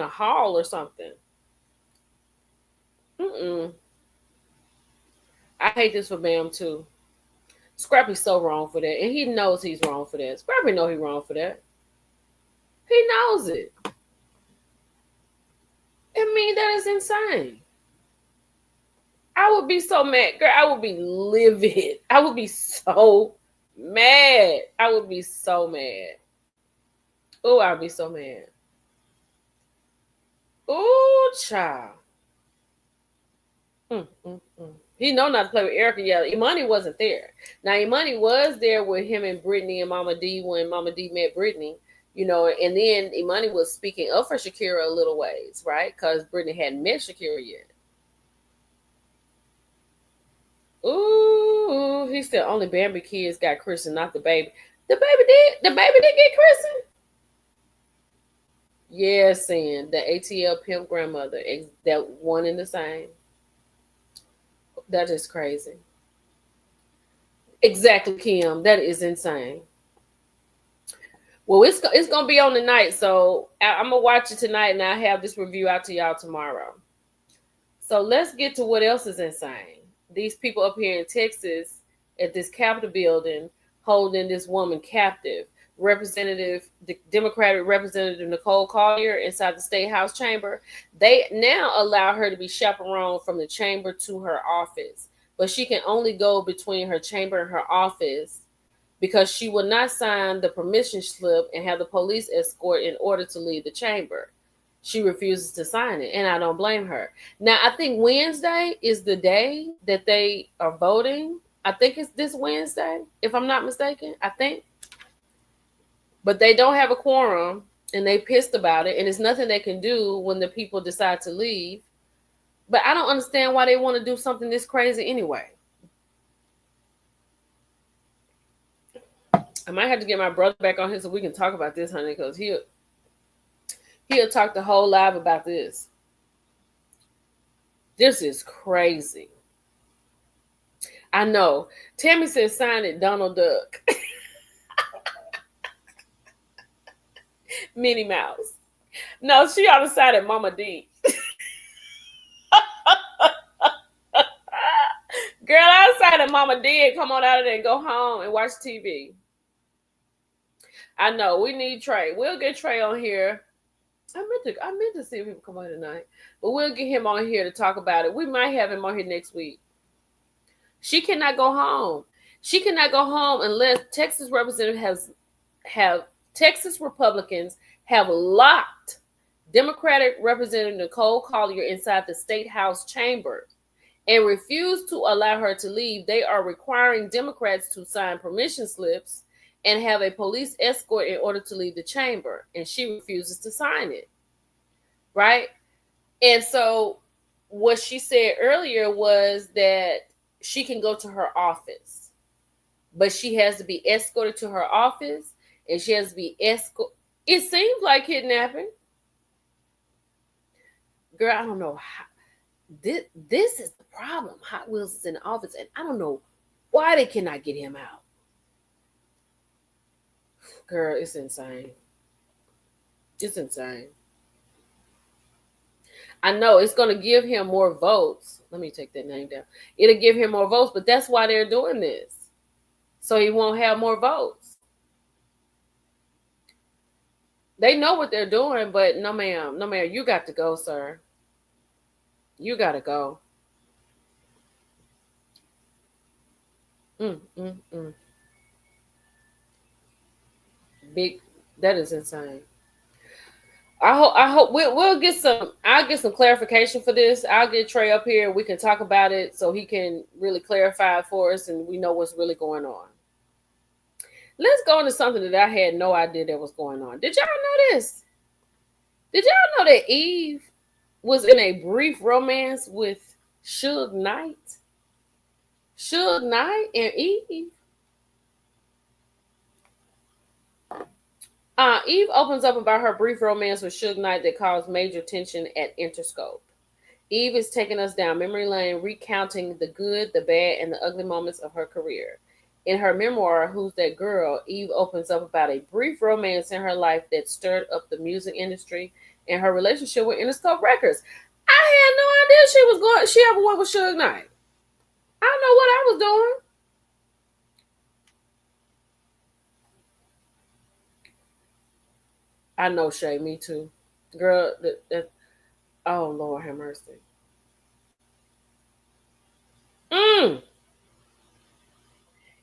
a hall or something. I hate this for Bam too. Scrappy's so wrong for that, and he knows he's wrong for that. Scrappy know he's wrong for that. He knows it. I mean, that is insane. I would be so mad. Girl, I would be livid. I would be so mad. I would be so mad. Oh, I'd be so mad. Oh, child. He know not to play with Erica. Yeah, Imani wasn't there. Now, Imani was there with him and Brittany and Mama D when Mama D met Brittany. And then Imani was speaking up for Shakira a little ways, right? Because Brittany hadn't met Shakira yet. Ooh, he said only Bambi kids got christened, not the baby. The baby did get christened? Yeah, saying the ATL pimp grandmother, that one and the same. That is crazy. Exactly, Kim. That is insane. Well, it's gonna be on tonight, so I'm gonna watch it tonight, and I'll have this review out to y'all tomorrow. So let's get to what else is insane. These people up here in Texas at this Capitol building holding this woman captive. Democratic Representative Nicole Collier inside the State House chamber. They now allow her to be chaperoned from the chamber to her office, but she can only go between her chamber and her office because she will not sign the permission slip and have the police escort in order to leave the chamber. She refuses to sign it, and I don't blame her. Now, I think Wednesday is the day that they are voting. I think it's this Wednesday, if I'm not mistaken. I think. But they don't have a quorum, and they pissed about it, and there's nothing they can do when the people decide to leave. But I don't understand why they want to do something this crazy anyway. I might have to get my brother back on here so we can talk about this, honey, because he'll talk the whole live about this. This is crazy. I know. Tammy says sign it, Donald Duck. Minnie Mouse. No, she ought to sign it, Mama D. Girl, I sign it, Mama D, and come on out of there and go home and watch TV. I know. We need Trey. We'll get Trey on here. I meant to see if he would come on tonight, but we'll get him on here to talk about it. We might have him on here next week. She cannot go home. She cannot go home unless Texas Republicans have locked Democratic Representative Nicole Collier inside the State House chamber and refuse to allow her to leave. They are requiring Democrats to sign permission slips and have a police escort in order to leave the chamber. And she refuses to sign it. Right? And so what she said earlier was that she can go to her office, but she has to be escorted to her office, and she has to be escorted. It seems like kidnapping. Girl, I don't know how. This is the problem. Hot Wheels is in the office, and I don't know why they cannot get him out. Girl, it's insane. It's insane. I know it's going to give him more votes. Let me take that name down. It'll give him more votes, but that's why they're doing this. So he won't have more votes. They know what they're doing, but no, ma'am. No, ma'am. You got to go, sir. You got to go. Big. That is insane. I hope we'll get some. I'll get some clarification for this. I'll get Trey up here. We can talk about it so he can really clarify it for us, and we know what's really going on. Let's go into something that I had no idea that was going on. Did y'all know this? Did y'all know that Eve was in a brief romance with Suge Knight? Suge Knight and Eve. Eve opens up about her brief romance with Suge Knight that caused major tension at Interscope. Eve is taking us down memory lane, recounting the good, the bad, and the ugly moments of her career. In her memoir, Who's That Girl?, Eve opens up about a brief romance in her life that stirred up the music industry and her relationship with Interscope Records. I had no idea she ever went with Suge Knight. I don't know what I was doing. I know, Shay, me too. Girl, oh, Lord have mercy.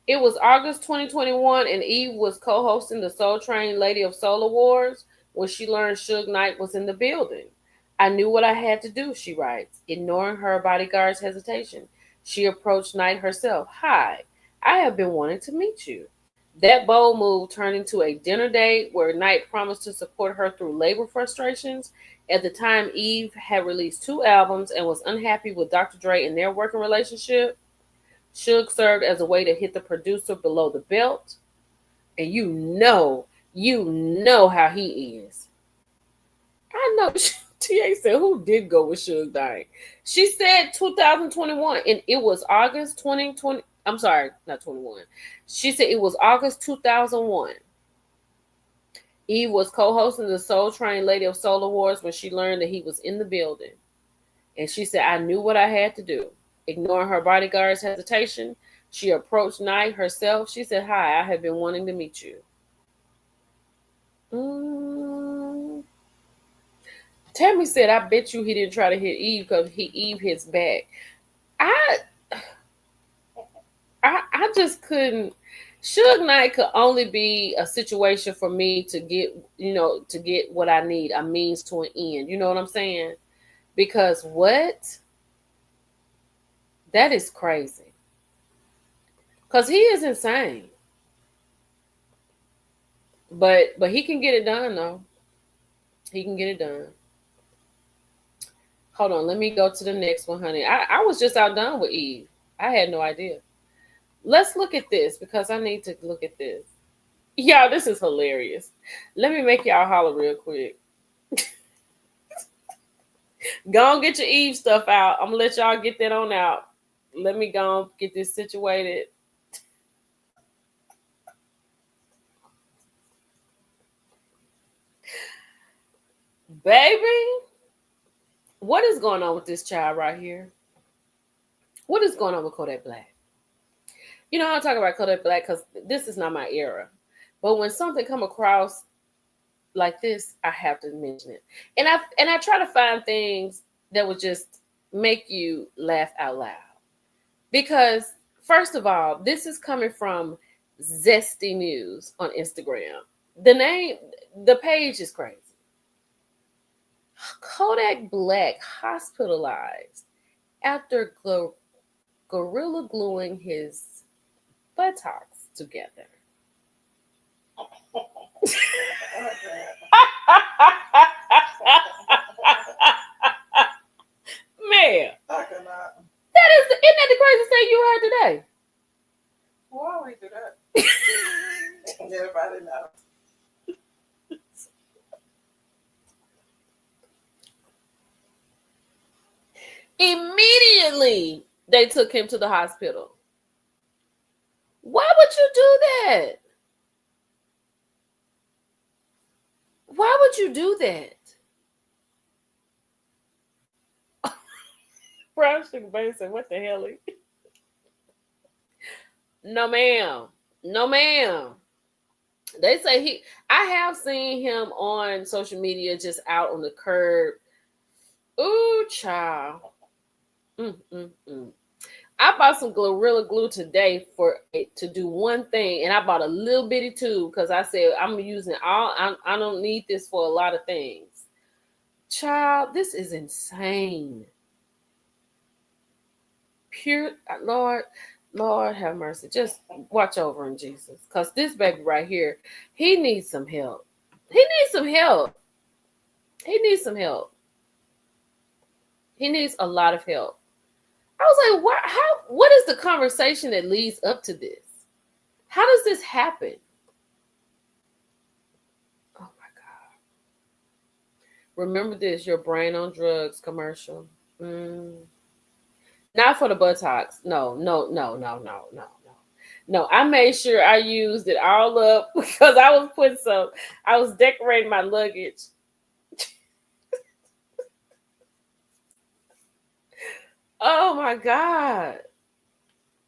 It was August 2021, and Eve was co-hosting the Soul Train Lady of Soul Awards when she learned Suge Knight was in the building. I knew what I had to do, she writes. Ignoring her bodyguard's hesitation, she approached Knight herself. Hi, I have been wanting to meet you. That bold move turned into a dinner date where Knight promised to support her through labor frustrations. At the time, Eve had released 2 albums and was unhappy with Dr. Dre and their working relationship. Suge served as a way to hit the producer below the belt. And you know how he is. I know. TA said, who did go with Suge Knight? She said 2021, and it was August 2020. I'm sorry, not 21. She said it was August 2001. Eve was co-hosting the Soul Train Lady of Soul Awards when she learned that he was in the building. And she said, I knew what I had to do. Ignoring her bodyguard's hesitation, she approached Knight herself. She said, hi, I have been wanting to meet you. Tammy said, I bet you he didn't try to hit Eve because Eve hits back. I just couldn't. Suge Knight could only be a situation for me to get what I need, a means to an end. You know what I'm saying? Because what? That is crazy. Because he is insane. But he can get it done, though. He can get it done. Hold on. Let me go to the next one, honey. I was just outdone with Eve. I had no idea. Let's look at this because I need to look at this. Y'all, this is hilarious. Let me make y'all holler real quick. Go and get your Eve stuff out. I'm going to let y'all get that on out. Let me go and get this situated. Baby, what is going on with this child right here? What is going on with Kodak Black? You know, I talk about Kodak Black because this is not my era. But when something come across like this, I have to mention it. And I try to find things that would just make you laugh out loud. Because, first of all, this is coming from Zesty News on Instagram. The page is crazy. Kodak Black hospitalized after gorilla gluing his buttocks together. Man, isn't that the craziest thing you heard today? Why we do that? Everybody knows. Immediately, they took him to the hospital. Why would you do that? Why would you do that? Brown Sugar Baby said, what the hell? No, ma'am. No, ma'am. They say I have seen him on social media just out on the curb. Ooh, child. I bought some Gorilla Glue today to do one thing, and I bought a little bitty tube because I said I'm using I don't need this for a lot of things. Child, this is insane. Pure Lord have mercy. Just watch over him, Jesus. Because this baby right here, he needs some help. He needs some help. He needs some help. He needs a lot of help. I was like, what is the conversation that leads up to this? How does this happen? Oh my God. Remember this, your brain on drugs commercial. Not for the buttocks. No. No, I made sure I used it all up because I was decorating my luggage. Oh my God.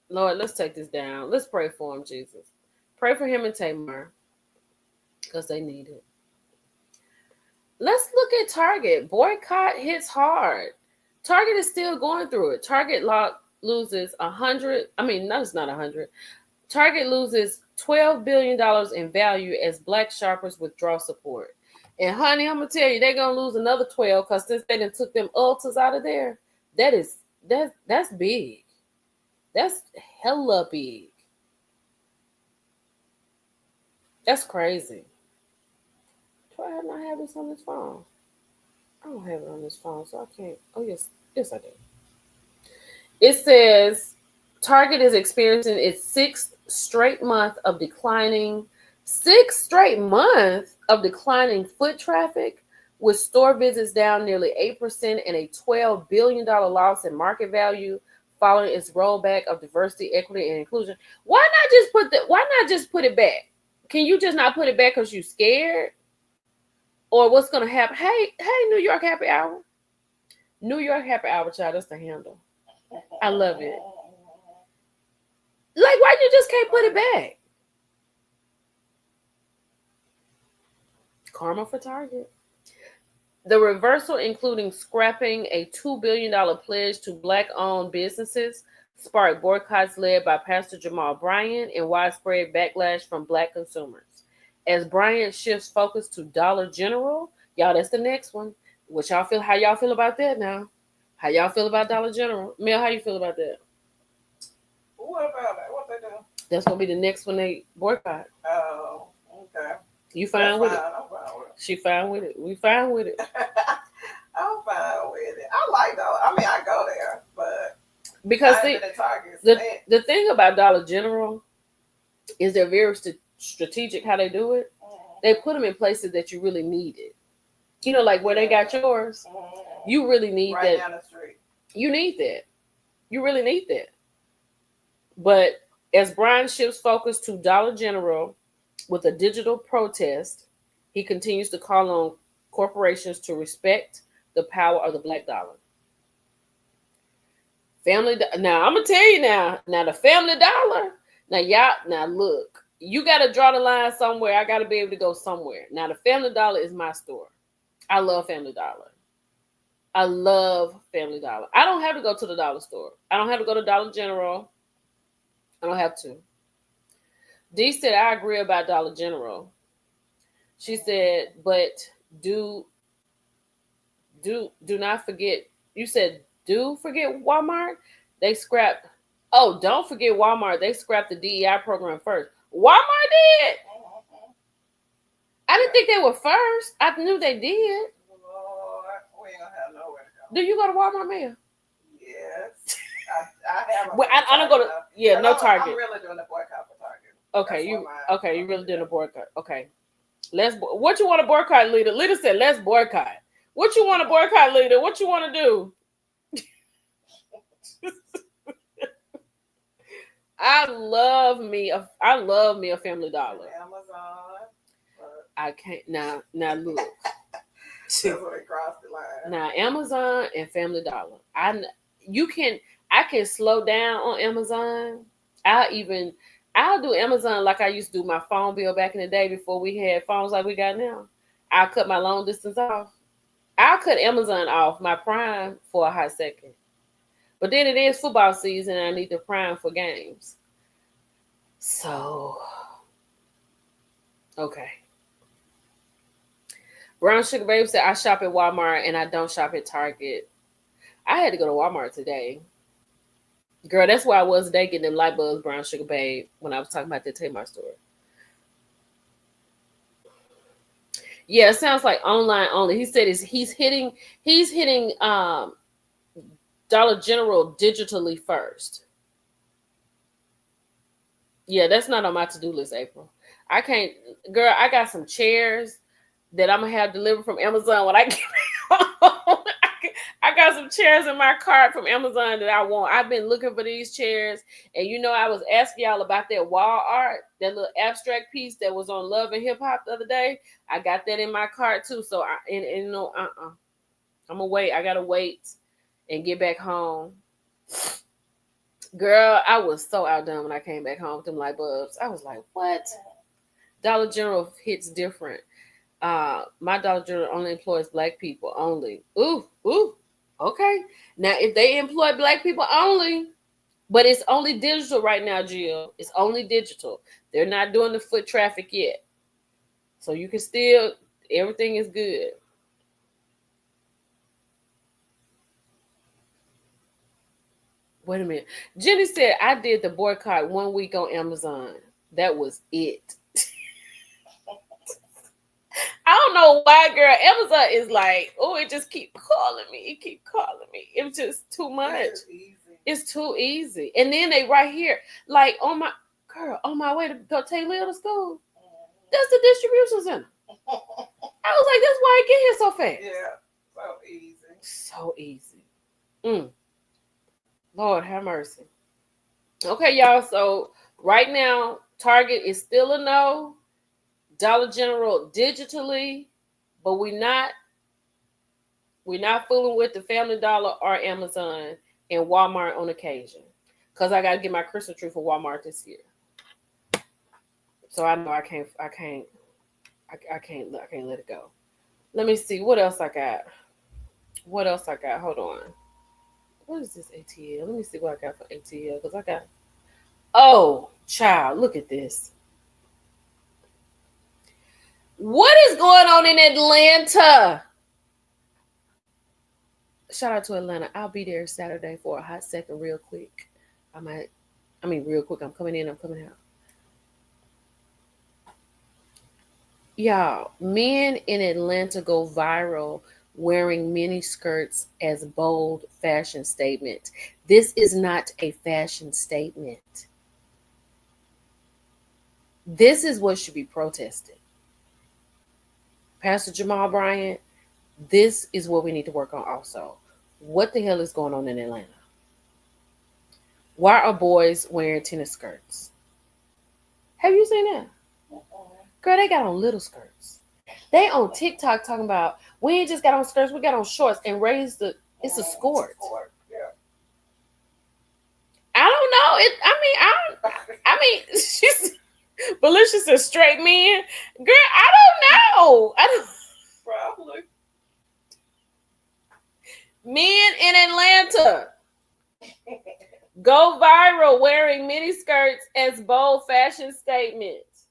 Lord, let's take this down. Let's pray for him, Jesus. Pray for him and Tamar because they need it. Let's look at Target. Boycott hits hard. Target is still going through it. Target loses 100. I mean, no, it's not 100. Target loses $12 billion in value as black shoppers withdraw support. And honey, I'm gonna tell you, they're gonna lose another 12 because since they done took them Ultas out of there, that's big. That's hella big. That's crazy. Do I not have this on this phone? I don't have it on this phone, so I can't. Oh, yes, I do. It says Target is experiencing its sixth straight month of declining foot traffic, with store visits down nearly 8% and a $12 billion loss in market value following its rollback of diversity, equity, and inclusion. Why not just put it back? Can you just not put it back because you're scared? Or what's going to happen? Hey, New York Happy Hour. New York Happy Hour, child, that's the handle. I love it. Like, why you just can't put it back? Karma for Target. The reversal, including scrapping a $2 billion pledge to black-owned businesses, sparked boycotts led by Pastor Jamal Bryant and widespread backlash from black consumers. As Bryant shifts focus to Dollar General, y'all, that's the next one. How y'all feel about that now? How y'all feel about Dollar General? Mel, how you feel about that? What about it? What they do? That's gonna be the next one they boycott. Oh, okay. You fine with it? I'm fine with it. She fine with it. We fine with it. I'm fine with it. I like Dollar. I mean, I go there, but because the thing about Dollar General is they're very strategic how they do it. They put them in places that you really need it. You know, like where they got yours. You really need right that. Down the street. You need that. You really need that. But as Brian shifts focus to Dollar General with a digital protest, he continues to call on corporations to respect the power of the black dollar. Now I'm gonna tell you now the Family Dollar. Now look, you gotta draw the line somewhere. I gotta be able to go somewhere. Now the Family Dollar is my store. I love Family Dollar. I love Family Dollar. I don't have to go to the dollar store. I don't have to go to Dollar General. I don't have to. Dee said, I agree about Dollar General. She said, but do not forget. You said, do forget Walmart? They scrapped. Oh, don't forget Walmart. They scrapped the DEI program first. Walmart did? I didn't think they were first. I knew they did. Lord, we ain't gonna have nowhere to go. Do you go to Walmart, Mia? Yes. I have. Well, I don't go to. Yeah, no Target. I'm really doing the boycott for Target. Okay, you really doing a boycott. Okay. What you want to boycott, Lita? Lita said, let's boycott. What you want to boycott, Lita? What you want to do? I love me a Family Dollar. Amazon. I can't now look. That's where they crossed the line. Now Amazon and Family Dollar. I can slow down on Amazon. I'll do Amazon like I used to do my phone bill back in the day before we had phones like we got now. I'll cut my long distance off. I'll cut Amazon off my Prime for a hot second. But then it is football season and I need the Prime for games. So, okay. Brown Sugar Babe said, I shop at Walmart and I don't shop at Target. I had to go to Walmart today. Girl, that's why I was today getting them light bulbs, Brown Sugar Babe, when I was talking about the Tamar store. Yeah, it sounds like online only. He said he's hitting Dollar General digitally first. Yeah, that's not on my to-do list, April. I can't, girl, I got some chairs that I'm gonna have delivered from Amazon when I get home. I got some chairs in my cart from Amazon that I want. I've been looking for these chairs, and I was asking y'all about that wall art, that little abstract piece that was on Love and Hip Hop the other day. I got that in my cart too. So I'm gonna wait. I gotta wait and get back home. Girl, I was so outdone when I came back home with them light bulbs. I was like, what? Dollar General hits different. My Dollar General only employs black people only. Ooh. Okay. Now, if they employ black people only, but it's only digital right now, Jill. It's only digital. They're not doing the foot traffic yet. So you can still, everything is good. Wait a minute. Jenny said, I did the boycott 1 week on Amazon. That was it. I don't know why, girl. Amazon is like, oh, it just keep calling me. It keep calling me. It's just too much. It's too easy. And then they right here, like on my way to go take Lil to school. That's the distribution center. I was like, that's why I get here so fast. Yeah, so easy. So easy. Lord have mercy. Okay, y'all. So right now, Target is still a no. Dollar General digitally, but we're not fooling with the Family Dollar or Amazon and Walmart on occasion. Because I gotta get my Christmas tree for Walmart this year. So I know I can't let it go. Let me see what else I got. Hold on. What is this ATL? Let me see what I got for ATL. Because I got, oh, child, look at this. What is going on in Atlanta? Shout out to Atlanta. I'll be there Saturday for a hot second real quick. Real quick. I'm coming in, I'm coming out. Y'all, men in Atlanta go viral wearing mini skirts as bold fashion statement. This is not a fashion statement. This is what should be protested. Pastor Jamal Bryant, this is what we need to work on also. What the hell is going on in Atlanta? Why are boys wearing tennis skirts? Have you seen that? Girl, they got on little skirts. They on TikTok talking about, we ain't just got on skirts, we got on shorts and raised it's a skirt. Yeah. I don't know. She's Felicia says straight men. Girl, I don't know. Probably. Men in Atlanta go viral wearing mini skirts as bold fashion statements.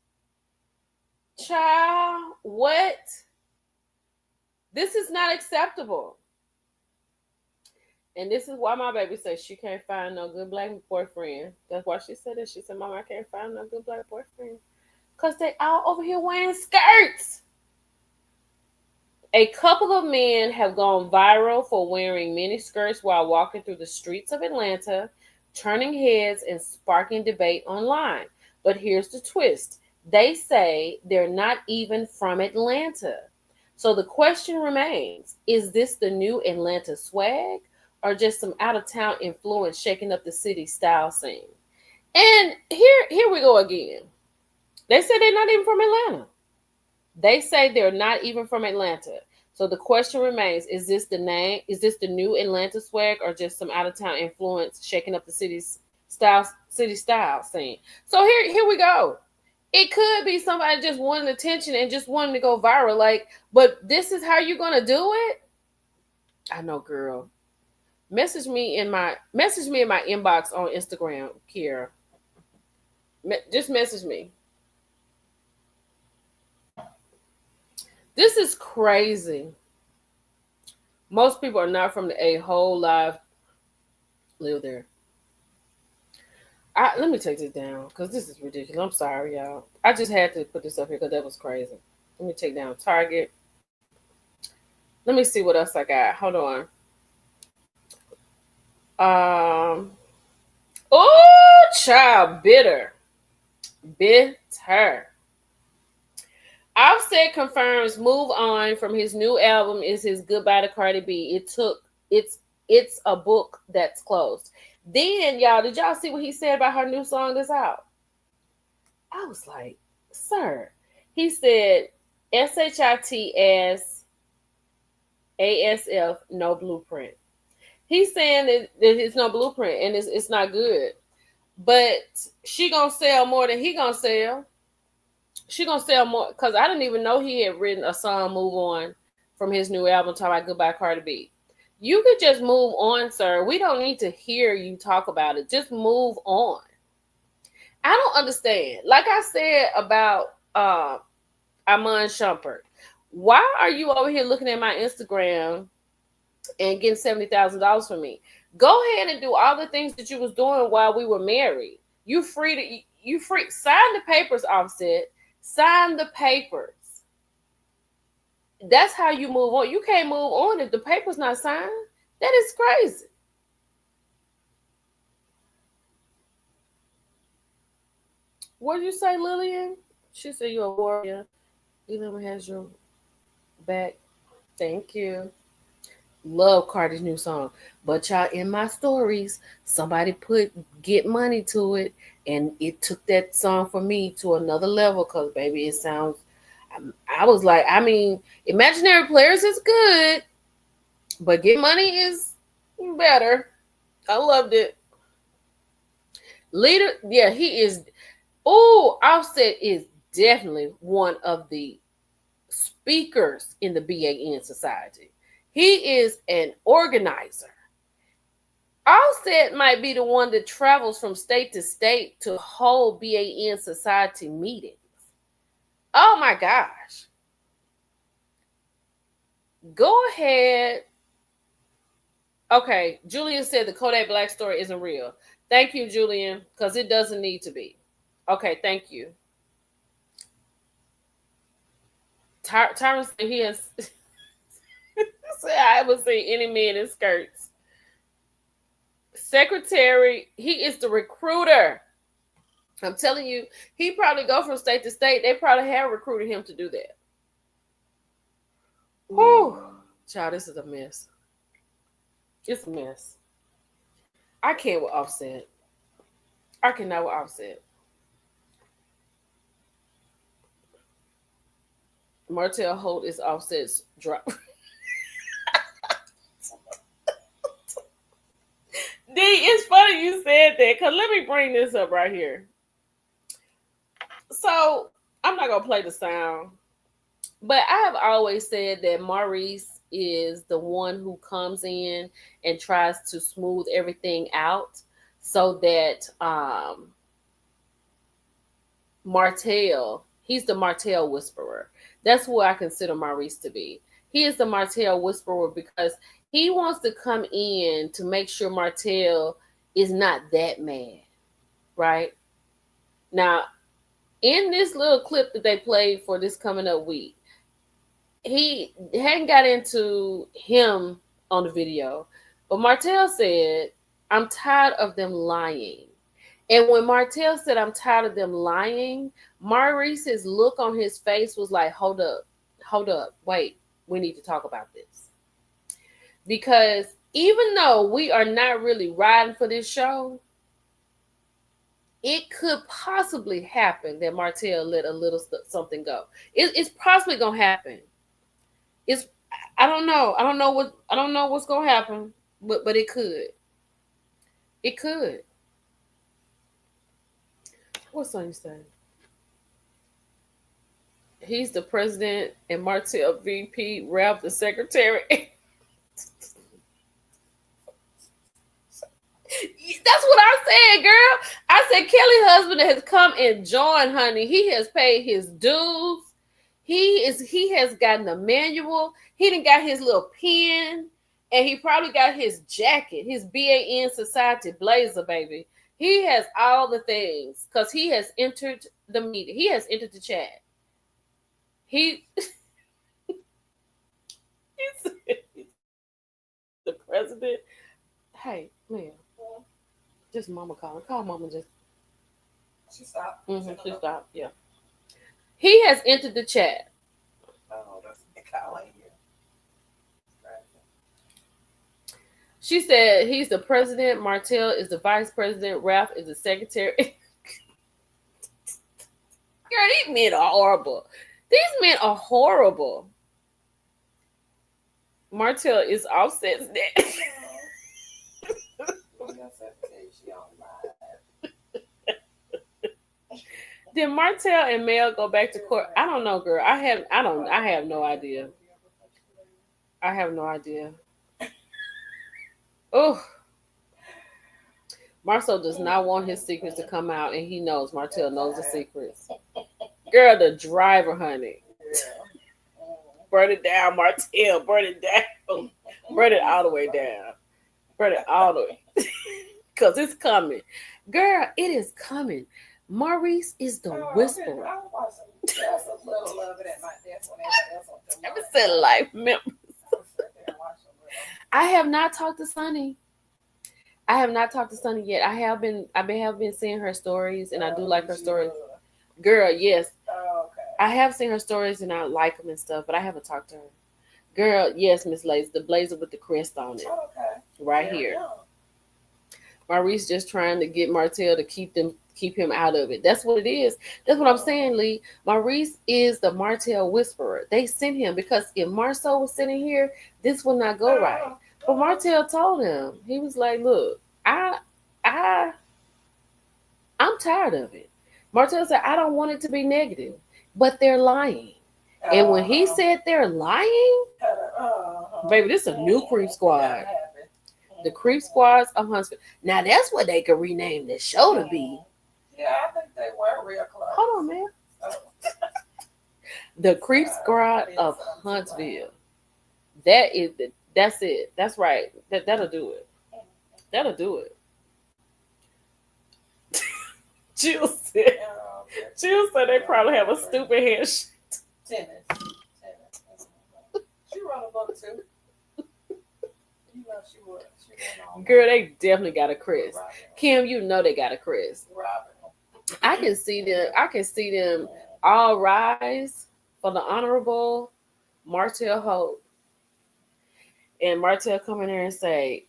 Child, what? This is not acceptable. And this is why my baby says she can't find no good black boyfriend. That's why she said it. She said, Mama, I can't find no good black boyfriend. Because they all over here wearing skirts. A couple of men have gone viral for wearing mini skirts while walking through the streets of Atlanta, turning heads and sparking debate online. But here's the twist. They say they're not even from Atlanta. So the question remains, is this the new Atlanta swag or just some out-of-town influence shaking up the city style scene? And here we go again. They say they're not even from Atlanta. They say they're not even from Atlanta. So the question remains, is this the new Atlanta swag or just some out-of-town influence shaking up the city style scene? So here we go. It could be somebody just wanting attention and just wanting to go viral. But this is how you're gonna do it? I know, girl. Message me in my inbox on Instagram, Kiera. Just message me. This is crazy. Most people are not from the A whole life live there. Let me take this down because this is ridiculous. I'm sorry, y'all. I just had to put this up here because that was crazy. Let me take down Target. Let me see what else I got. Hold on. Oh, child, bitter. Offset confirms move on from his new album is his goodbye to Cardi B. It's a book that's closed. Then, y'all, did y'all see what he said about her new song that's out? I was like, sir. He said, SHITS ASF, no blueprint. He's saying that it's no blueprint and it's not good. But she gonna sell more than he gonna sell. She gonna sell more because I didn't even know he had written a song "Move On" from his new album talking about goodbye Cardi B. You could just move on, sir. We don't need to hear you talk about it. Just move on. I don't understand. Like I said about Amon Shumpert, why are you over here looking at my Instagram and getting $70,000 from me? Go ahead and do all the things that you was doing while we were married. You free. Sign the papers, Offset. Sign the papers. That's how you move on. You can't move on if the paper's not signed. That is crazy. What did you say, Lillian? She said you're a warrior. Elam has your back. Thank you. Love Cardi's new song. But y'all, in my stories, somebody put get money to it, and it took that song for me to another level because, baby, it sounds... I was like, I mean, Imaginary Players is good, but Get Money is better. I loved it. Leader, yeah, he is. Oh, Offset is definitely one of the speakers in the BAN society. He is an organizer. Offset might be the one that travels from state to state to hold BAN society meetings. Oh my gosh. Go ahead. Okay, Julian said the Kodak Black story isn't real. Thank you, Julian, because it doesn't need to be. Okay, thank you. Tyron said he has... I haven't seen any men in skirts. Secretary, he is the recruiter. I'm telling you, he probably go from state to state. They probably have recruited him to do that. Whew. Child, this is a mess. It's a mess. I can't with Offset. I cannot with Offset. Martell Holt is Offset's drop. D, it's funny you said that because let me bring this up right here. So I'm not gonna play the sound, but I have always said that Maurice is the one who comes in and tries to smooth everything out so that Martell, he's the Martell whisperer. That's who I consider Maurice to be. He is the Martell whisperer because he wants to come in to make sure Martell is not that mad, right? Now, in this little clip that they played for this coming up week, he hadn't got into him on the video, but Martell said, I'm tired of them lying. And when Martell said, I'm tired of them lying, Maurice's look on his face was like, hold up, wait, we need to talk about this. Because even though we are not really riding for this show, it could possibly happen that Martell let a little something go. It's possibly gonna happen. I don't know. I don't know what's gonna happen, but it could. It could. What's on you saying? He's the president and Martell VP, Ralph the secretary. That's what I said, girl. I said Kelly's husband has come and joined, honey. He has paid his dues. He has gotten a manual. He done got his little pen, and he probably got his jacket, his BAN Society blazer, baby. He has all the things because he has entered the meeting. He has entered the chat. He's the president. Hey, man, just mama calling. Call mama. Just She stopped. she stopped. Yeah. He has entered the chat. Oh, that's calling you. She said he's the president. Martell is the vice president. Ralph is the secretary. Girl, these men are horrible. These men are horrible. Martell is Offset's dad. Did Martell and Mel go back to court? I don't know, girl. I have no idea. I have no idea. Oh, Marcel does not want his secrets to come out, and he knows Martell knows the secrets. Girl, the driver, honey. Burn it down, Martell. Burn it down. Burn it all the way down. Burn it all the way. Because it's coming. Girl, it is coming. Maurice is the whisperer. I was watching just a little of it at my desk when everybody else on the Ever said life members. I have not talked to Sunny. I have not talked to Sunny yet. I have been seeing her stories, and I do like her stories. Girl, yes. Oh, okay. I have seen her stories, and I like them and stuff, but I haven't talked to her. Girl, yes, Miss Lace, the blazer with the crest on it. Okay. Right here. Maurice just trying to get Martell to keep him out of it. That's what it is. That's what I'm saying, Lee. Maurice is the Martell whisperer. They sent him because if Marceau was sitting here, this would not go right. But Martell told him, he was like, look, I'm tired of it. Martell said, I don't want it to be negative, but they're lying. And when he said they're lying, baby, this is a new creep squad. The creep squads of Huntsville. Now that's what they could rename the show to be. Yeah, I think they were real close. Hold on, man. The creep squad of Huntsville. That's it. That's right. That'll do it. That'll do it. Jill said they probably have a stupid hair. Tennis. She wrote a book too. You know she would. Girl, they definitely got a Chris. Kim, you know they got a Chris. I can see them all rise for the Honorable Martell Hope. And Martell come in there and say,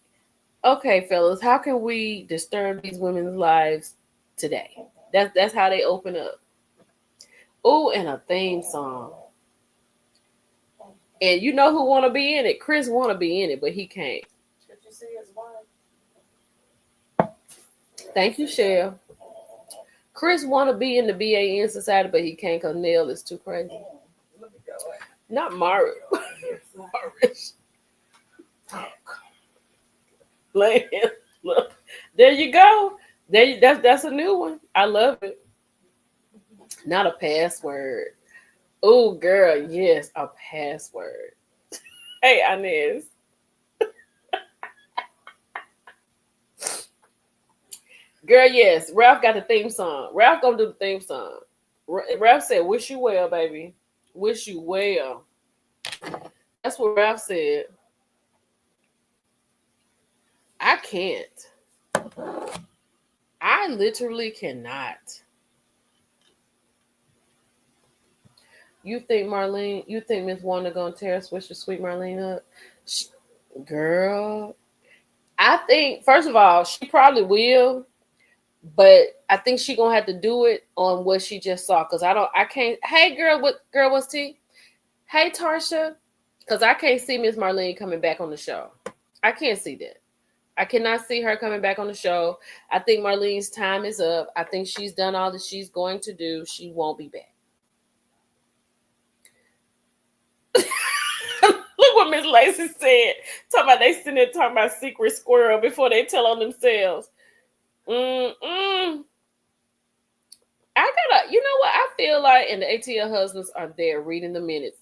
okay, fellas, how can we disturb these women's lives today? That's how they open up. Oh, and a theme song. And you know who want to be in it? Chris want to be in it, but he can't. Did you see his wife? Thank you, Shell. Chris want to be in the BAN Society, but he can't because Neil is too crazy. Not Mario. Morris. Look, there you go. That's a new one. I love it. Not a password. Oh, girl, yes, a password. Hey, Inez. Girl, yes, Ralph got the theme song. Ralph gonna do the theme song. Ralph said, wish you well, baby. Wish you well. That's what Ralph said. I can't. I literally cannot. You think Miss Wanda gonna tear Swisher Sweet Marlene up? Girl, I think, first of all, she probably will, but I think she gonna have to do it on what she just saw. Cause I can't. Hey, what's tea? Hey, Tarsha, cause I can't see Miss Marlene coming back on the show. I can't see that. I cannot see her coming back on the show. I think Marlene's time is up. I think she's done all that she's going to do. She won't be back. Look what Miss Lacey said. Talking about they sitting there talking about secret squirrel before they tell on themselves. You know what? I feel like, and the ATL husbands are there reading the minutes.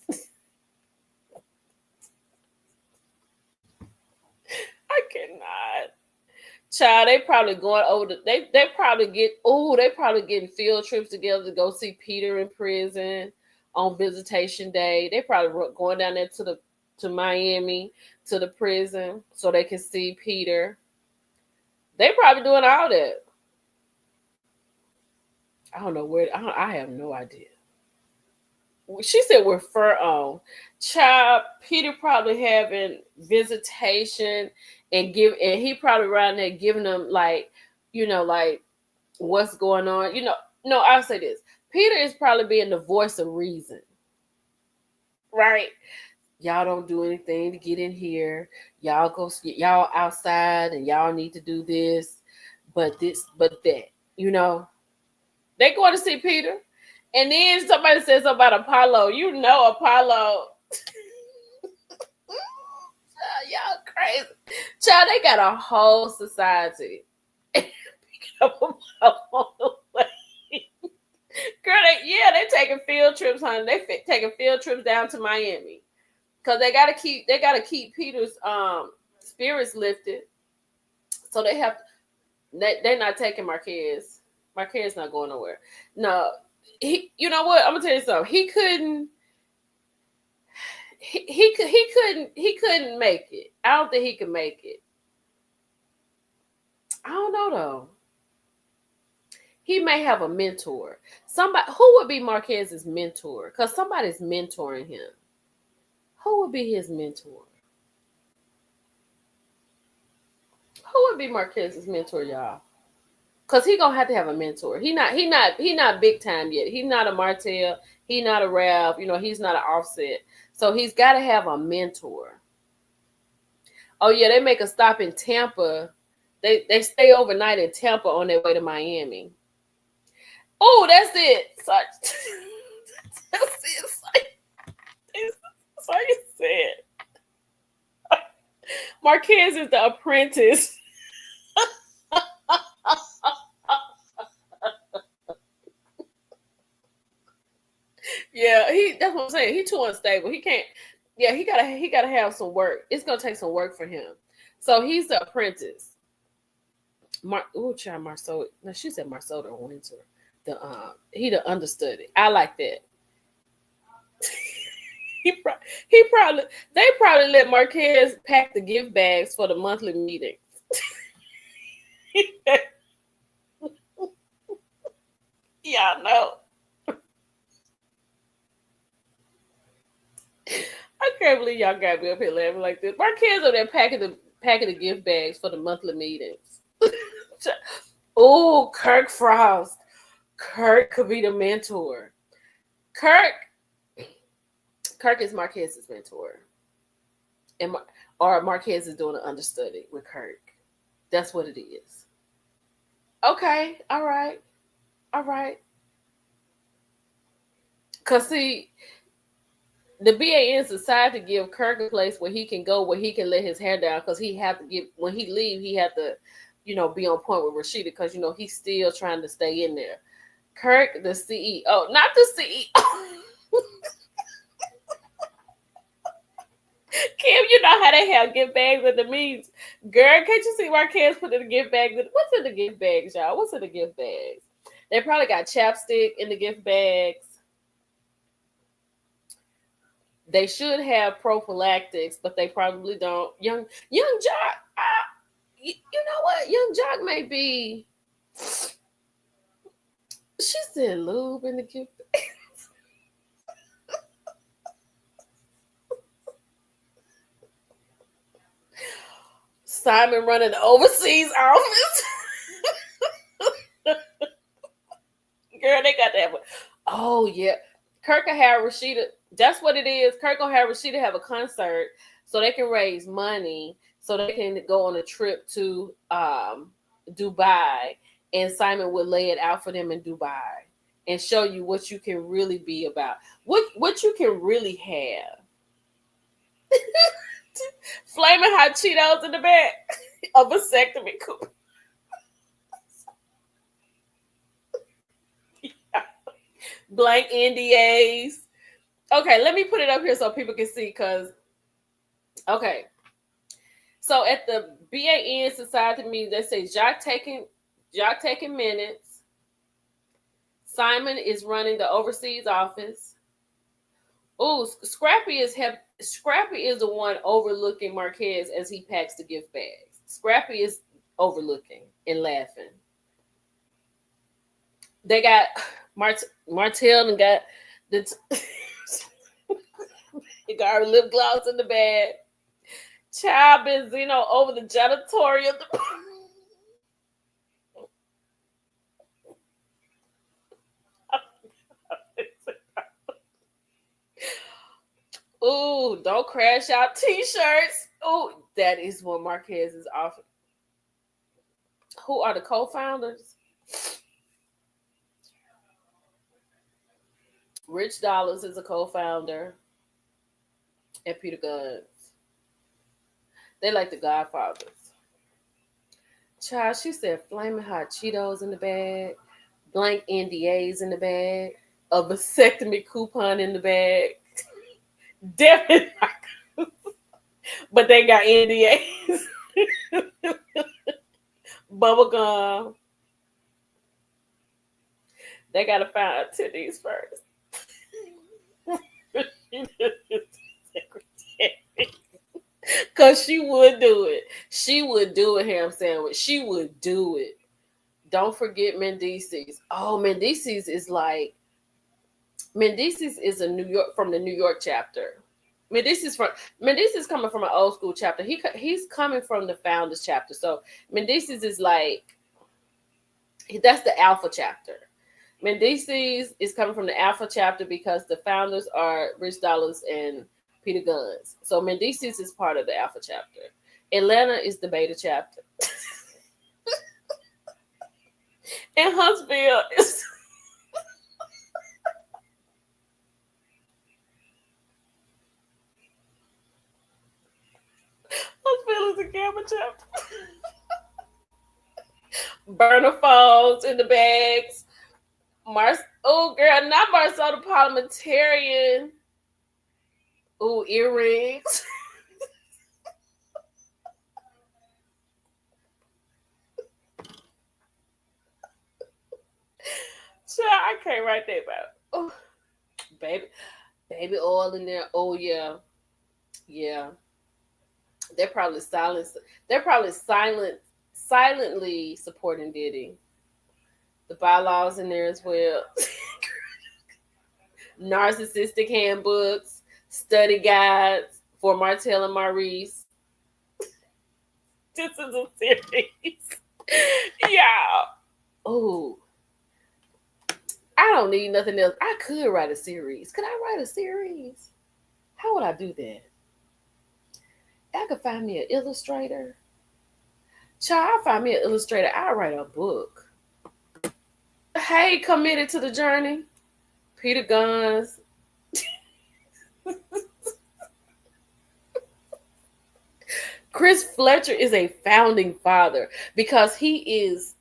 I cannot. Child, they probably going over they probably getting field trips together to go see Peter in prison on visitation day. They probably going down there to Miami to the prison so they can see Peter. They probably doing all that. I don't know where. I have no idea. She said we're fur on. Child, Peter probably having visitation and he probably around there giving them like what's going on. No, I'll say this. Peter is probably being the voice of reason. Right? Y'all don't do anything to get in here. Y'all outside and y'all need to do this, but that. They going to see Peter. And then somebody says something about Apollo. Apollo. Y'all crazy. Child, they got a whole society. Picking up Apollo on the way. Girl, they taking field trips, honey. They taking field trips down to Miami. Because they gotta keep Peter's spirits lifted. So they're not taking Marquez. Marquez not going nowhere. No. You know what? I'm gonna tell you something. He couldn't make it. I don't think he could make it. I don't know though. He may have a mentor. Somebody who would be Marquez's mentor? Because somebody's mentoring him. Who would be his mentor? Who would be Marquez's mentor, y'all? Cause he gonna have to have a mentor. He not big time yet. He's not a Martell. He not a Ralph. He's not an Offset. So he's got to have a mentor. Oh yeah, they make a stop in Tampa. They stay overnight in Tampa on their way to Miami. Oh, that's it. Sorry. That's it. Sorry you said. Marquez is the apprentice. Yeah, that's what I'm saying. He's too unstable. He can't. Yeah, he gotta have some work. It's gonna take some work for him. So he's the apprentice. Marceau. No, she said Marceau the Winter. He the understudy. I like that. They probably let Marquez pack the gift bags for the monthly meetings. Yeah, I know. I can't believe y'all got me up here laughing like this. Marquez on there packing the gift bags for the monthly meetings. Oh, Kirk Frost. Kirk could be the mentor. Kirk is Marquez's mentor. Or Marquez is doing an understudy with Kirk. That's what it is. Okay, all right. Because see, the BANs decided to give Kirk a place where he can go, where he can let his hair down, because when he leave, he had to, be on point with Rashida, because he's still trying to stay in there. Kirk, the CEO, not the CEO. Kim, you know how they have gift bags at the meetings. Girl, can't you see Marquez put in the gift bags? What's in the gift bags, y'all? What's in the gift bags? They probably got chapstick in the gift bags. They should have prophylactics, but they probably don't. Young Jock, you know what? Young Jock may be. She said lube in the gift bag. Simon running the overseas office. Girl, they got that one. Oh, yeah. Kirk will have Rashida. That's what it is. Kirk will have Rashida have a concert so they can raise money so they can go on a trip to Dubai. And Simon will lay it out for them in Dubai and show you what you can really be about. What you can really have. Flaming hot Cheetos in the back. A vasectomy coupe. Blank NDAs. Okay, let me put it up here so people can see. Cause okay, so at the BAN Society meeting, they say Jacques taking minutes. Simon is running the overseas office. Oh, Scrappy is the one overlooking Marquez as he packs the gift bags. Scrappy is overlooking and laughing. They got Martell and got the he got her lip gloss in the bag. Child Benzino over the janitorial. Ooh, don't crash out t-shirts. Ooh, that is what Marquez is offering. Who are the co-founders? Rich Dollars is a co-founder. And Peter Guns. They like the Godfathers. Child, she said flaming hot Cheetos in the bag, blank NDAs in the bag, a vasectomy coupon in the bag. Definitely not. But they got NDAs. Bubblegum. They gotta find attendees first. Cause she would do it. She would do a ham sandwich. She would do it. Don't forget Mendices. Oh, Mendices is a New York from the New York chapter. Mendices coming from an old school chapter. He's coming from the founders chapter. So Mendices is that's the alpha chapter. Mendices is coming from the alpha chapter because the founders are Rich Dollars and Peter Guns. So Mendices is part of the alpha chapter. Atlanta is the beta chapter. And Huntsville is a gamma chapter. Burner phones in the bags. Oh girl, not Marcel the parliamentarian. Oh, earrings. Child, I can't write that about. Oh, baby oil in there. Oh yeah. They're probably silently supporting Diddy. The bylaws in there as well. Narcissistic handbooks, study guides for Martell and Maurice. This is a series. Yeah. Oh. I don't need nothing else. I could write a series. Could I write a series? How would I do that? I could find me an illustrator. Child, I'll find me an illustrator. I'll write a book. Hey, committed to the journey. Peter Guns. Chris Fletcher is a founding father because he is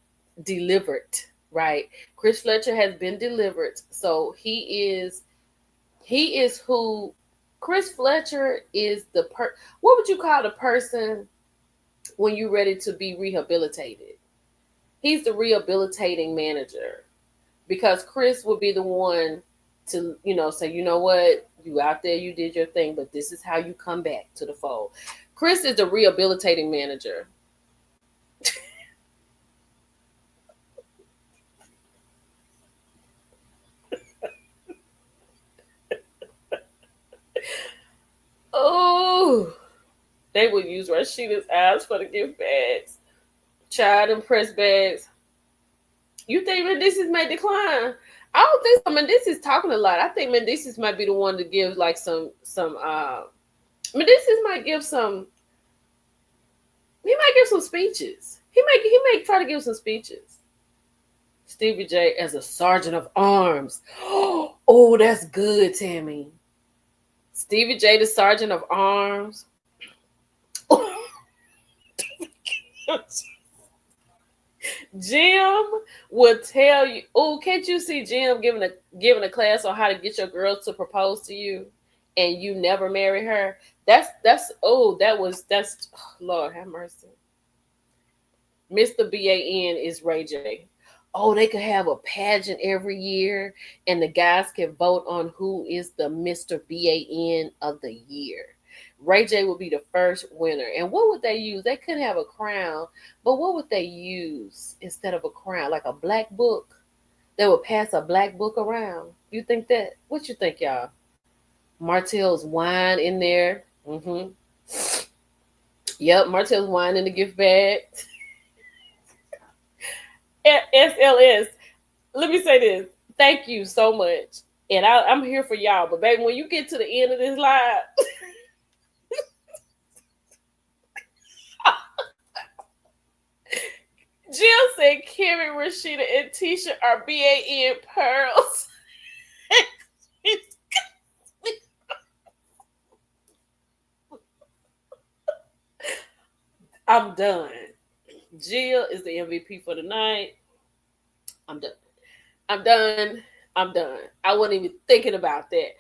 delivered, right? Chris Fletcher has been delivered. So he is who Chris Fletcher is what would you call the person when you're ready to be rehabilitated? He's the rehabilitating manager because Chris would be the one to, say, you know what, you out there, you did your thing, but this is how you come back to the fold. Chris is the rehabilitating manager. Oh, they would use Rashida's ass for the gift bags. Child and press bags. You think Mendices may decline? I don't think so. Mendices talking a lot. I think Mendices might be the one to give like some Mendices might give some. He might give some speeches. He may try to give some speeches. Stevie J as a sergeant of arms. Oh, that's good, Tammy. Stevie J, the sergeant of arms. Jim will tell you. Oh, can't you see Jim giving a class on how to get your girl to propose to you, and you never marry her? That's oh Lord have mercy. Mr. BAN is Ray J. Oh, they could have a pageant every year, and the guys can vote on who is the Mr. BAN of the year. Ray J would be the first winner. And what would they use? They couldn't have a crown, but what would they use instead of a crown? Like a black book? They would pass a black book around. You think that? What you think, y'all? Martell's wine in there. Mm-hmm. Yep, Martell's wine in the gift bag. SLS, let me say this. Thank you so much. And I'm here for y'all. But baby, when you get to the end of this live, Jill said Kimmy, Rashida, and Tisha are BAN pearls. I'm done. Jill is the MVP for the night. I'm done. I wasn't even thinking about that.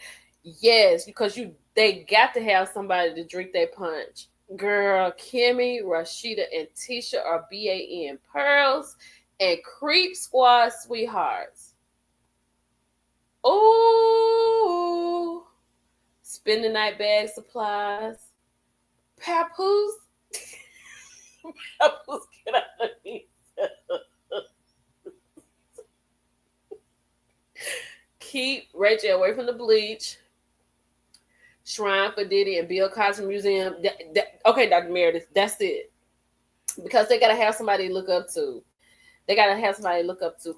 Yes, because they got to have somebody to drink their punch. Girl, Kimmy, Rashida, and Tisha are BAN pearls and Creep Squad sweethearts. Ooh. Spend the night bag supplies. Papoose. Papoose, get out of me. Keep Rachel away from the bleach. Shrine for Diddy and Bill Cosby Museum. Okay, Dr. Meredith, that's it. Because they got to have somebody to look up to. Because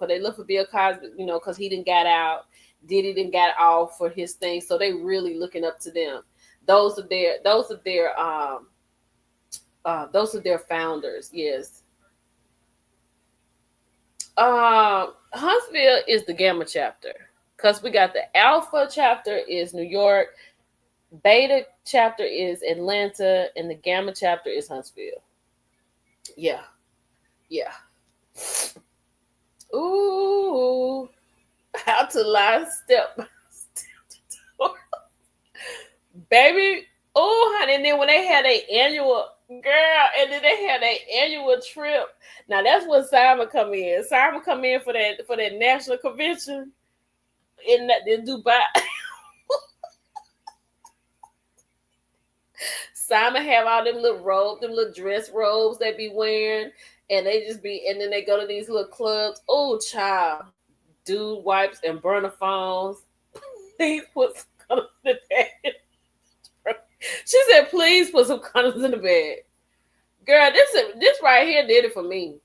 they look for Bill Cosby, because he didn't got out. Diddy didn't got off for his thing. So they really looking up to them. Those are their founders, yes. Huntsville is the Gamma chapter. Because we got the Alpha chapter is New York. Beta chapter is Atlanta, and the Gamma chapter is Huntsville. Yeah. Ooh, how to lie step by step. Baby, oh, honey, and then when they had their annual trip. Now that's when Simon come in. Simon come in for that national convention in Dubai. Simon have all them little dress robes they be wearing, and then they go to these little clubs. Oh, child, dude wipes and burner phones. Please put some condoms in the bag. She said, please put some condoms in the bag. Girl, this right here did it for me.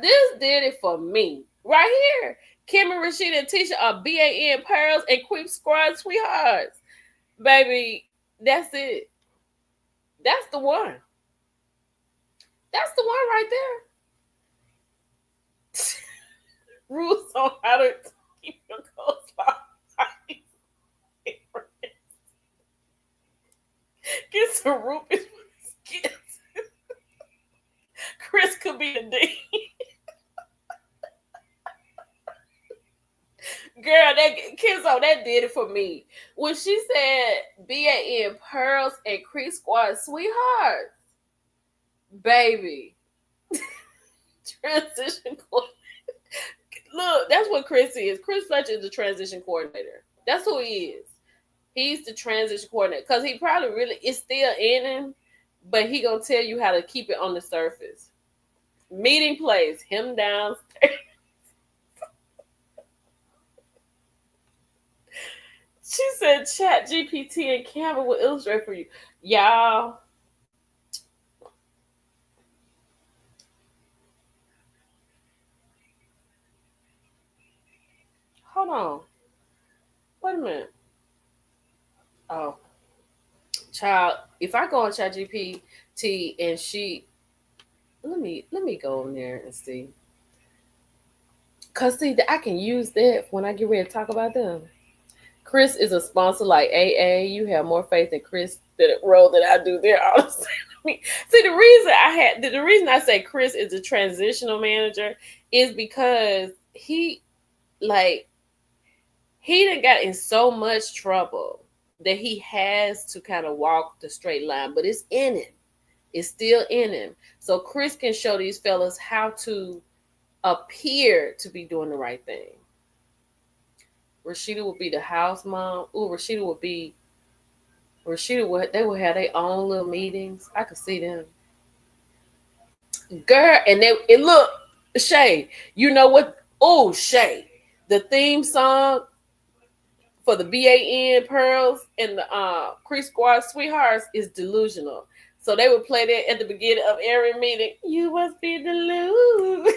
This did it for me. Right here. Kim and Rashida and Tisha are BAN pearls and Creep Squad sweethearts. Baby, that's it. That's the one. That's the one right there. Rules on how to keep your coleslaw. Get some rupees for the skins. Chris could be the D. Girl, that did it for me. When she said BAN pearls and Creep Squad sweethearts, baby. Transition coordinator. Look, that's what Chris is. Chris Fletcher is the transition coordinator. That's who he is. He's the transition coordinator. Because he probably really is still in him, but he gonna tell you how to keep it on the surface. Meeting place, him downstairs. She said Chat GPT and Canva will illustrate for you. Y'all. Hold on. Wait a minute. Oh. Child, if I go on Chat GPT and let me go in there and see. Cause see, I can use that when I get ready to talk about them. Chris is a sponsor like AA. You have more faith in Chris than RHOA that I do. They're all the same. See, the reason I say Chris is a transitional manager is because he done got in so much trouble that he has to kind of walk the straight line, but it's in him. It's still in him. So Chris can show these fellas how to appear to be doing the right thing. Rashida would be the house mom. Ooh, they would have their own little meetings. I could see them. Girl, and look, Shay, you know what? Oh, Shay, the theme song for the BAN Pearls and the Creek Squad Sweethearts is Delusional. So they would play that at the beginning of every meeting. You must be deluded.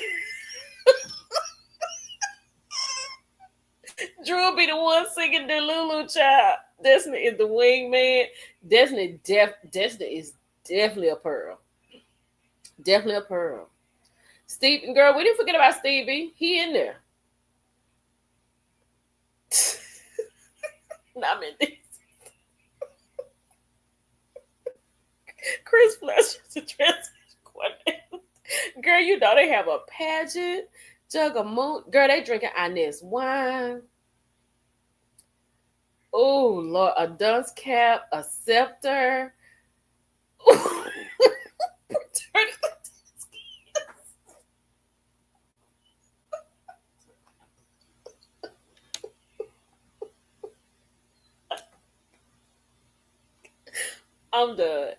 Drew will be the one singing Delulu, child. Destiny is the wingman. Destiny is definitely a pearl. Definitely a pearl. Steve, girl, we didn't forget about Stevie. He in there. Not in this. Chris Fletcher is a transition coordinator. Girl, you know they have a pageant, jug of moon. Girl, they drinking Inez wine. Oh, Lord, a dunce cap, a scepter. I'm done.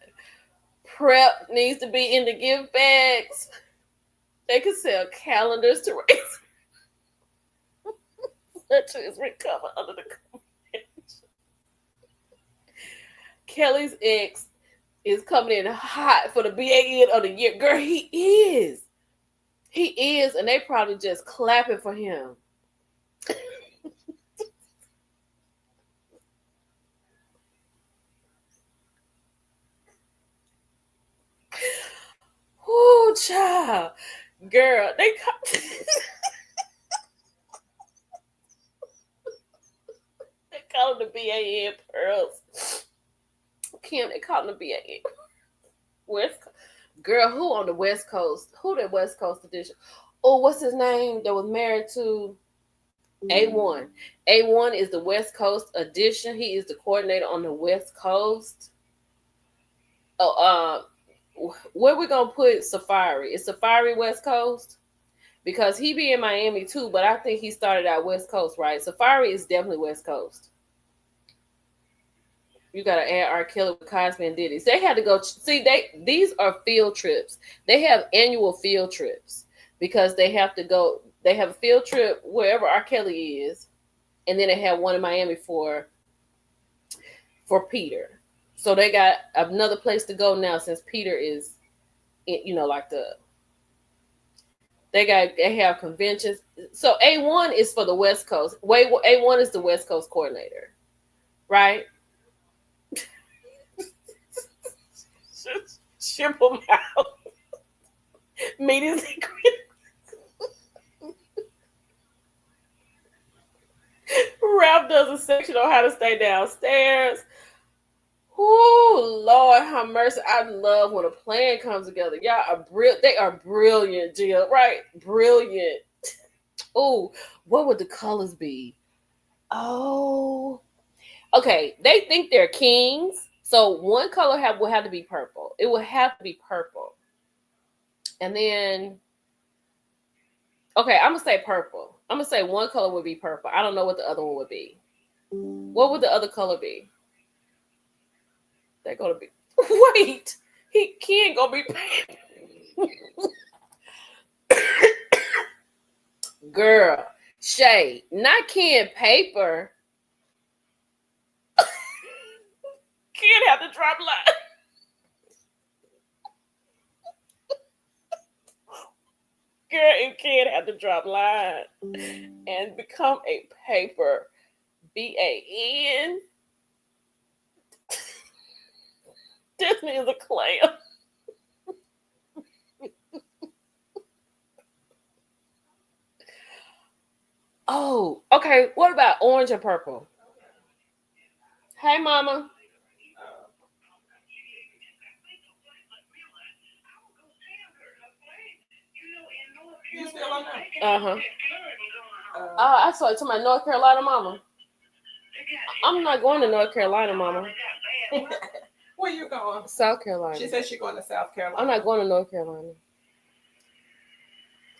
Prep needs to be in the gift bags. They could sell calendars to raise. Fletcher is recovered under the convention. Kelly's ex is coming in hot for the BAN of the year. Girl, he is. He is, and they probably just clapping for him. Oh, child. Girl, they call them the BAN Pearls. Kim, they call them the BAN. West Girl, who on the West Coast? Who the West Coast edition? Oh, what's his name that was married to A1? A1 is the West Coast edition. He is the coordinator on the West Coast. Oh, where we gonna put Safari? Is Safari West Coast? Because he be in Miami too, but I think he started out West Coast, right? Safari is definitely West Coast. You gotta add R. Kelly with Cosby and Diddy. So they had to go see. These are field trips. They have annual field trips because they have to go. They have a field trip wherever R. Kelly is, and then they have one in Miami for Peter. So they got another place to go now since Peter is, like they have conventions. So A1 is for the West Coast. A1 is the West Coast coordinator, right? Ship them out. Meetings and Ralph does a section on how to stay downstairs. Oh, Lord have mercy. I love when a plan comes together. Y'all are they are brilliant, Jill, right? Brilliant. Oh, what would the colors be? Oh, okay. They think they're kings. So one color will have to be purple. It will have to be purple. And then, okay, I'm going to say purple. I'm going to say one color would be purple. I don't know what the other one would be. What would the other color be? They're going to be, wait, he ain't going to be girl, Shay, not Ken Paper. Ken have to drop line. Girl, and Ken have to drop line and become a paper. BAN. Disney is a clam. Oh, okay. What about orange and purple? Hey, mama. going now? I saw it to my North Carolina mama. I'm not going to North Carolina, mama. Where you going? South Carolina. She said she's going to South Carolina. I'm not going to North Carolina.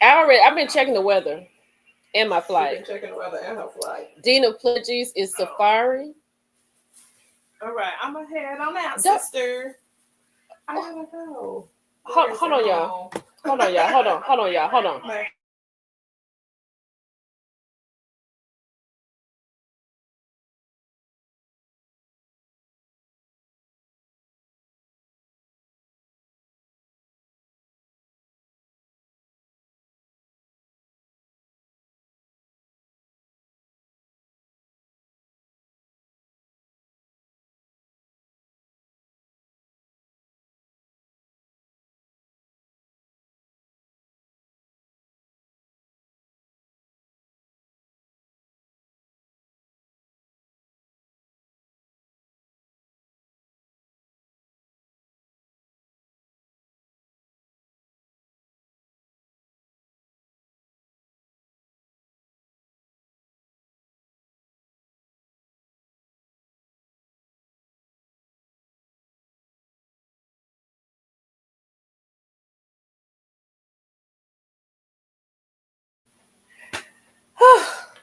I've been checking the weather and my flight. She's been checking the weather and her flight. Dina Pledges is Safari. All right, I'm ahead on that, sister. I gotta go. Hold on, y'all. Hold on, y'all. Hold on.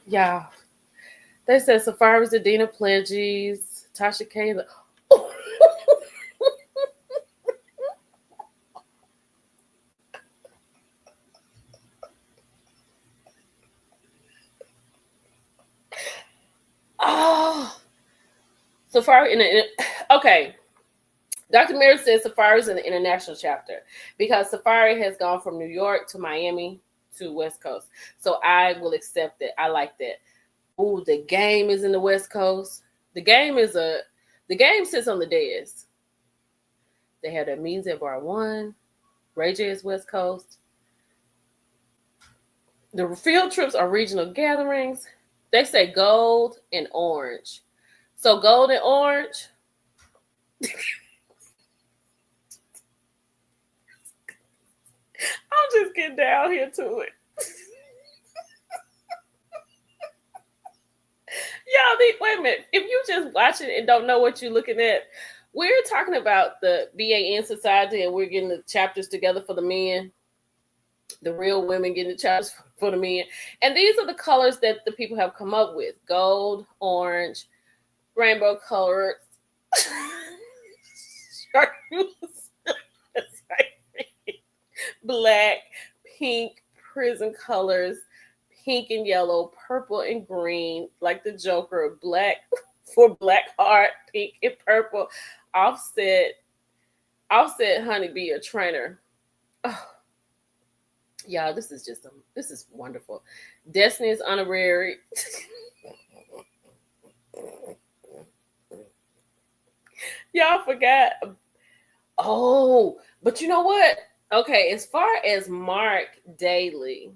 Yeah. They said Safari's the Dina Pledges, Tasha K. Oh, Safari okay. Dr. Mary says Safari is in the international chapter because Safari has gone from New York to Miami to West Coast. So I will accept it. I like that. Ooh, the game is in the West Coast. The game sits on the dais. They have their meetings at Bar 1. Ray J is West Coast. The field trips are regional gatherings. They say gold and orange. So gold and orange. I'll just get down here to it. Y'all, wait a minute. If you just watch it and don't know what you're looking at, we're talking about the BAN Society and we're getting the chapters together for the men. The real women getting the chapters for the men. And these are the colors that the people have come up with. Gold, orange, rainbow colors, chartreuse, black, pink, prison colors, pink and yellow, purple and green, like the Joker, black for black heart, pink and purple, offset honeybee, a trainer. Oh, y'all, this is wonderful. Destiny's honorary. Y'all forgot. Oh, but you know what? Okay, as far as Mark Daly.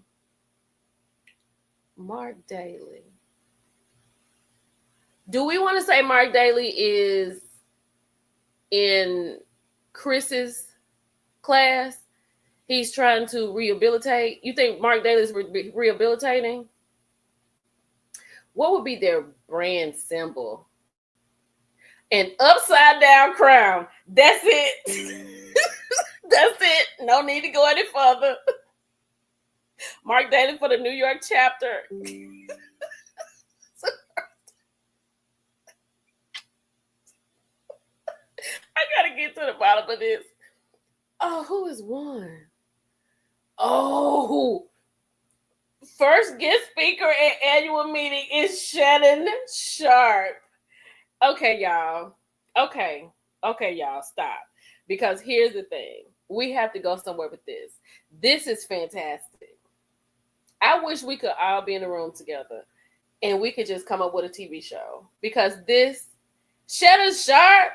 Do we want to say Mark Daly is in Chris's class? He's trying to rehabilitate. You think Mark Daly is rehabilitating? What would be their brand symbol? An upside down crown. That's it. That's it. No need to go any further. Mark Daly for the New York chapter. I gotta get to the bottom of this. Oh, who is one? Oh, first guest speaker at annual meeting is Shannon Sharp. Okay, y'all. Okay, y'all, stop. Because here's the thing. We have to go somewhere with this. This is fantastic. I wish we could all be in a room together and we could just come up with a TV show. Because this, Shannon Sharp,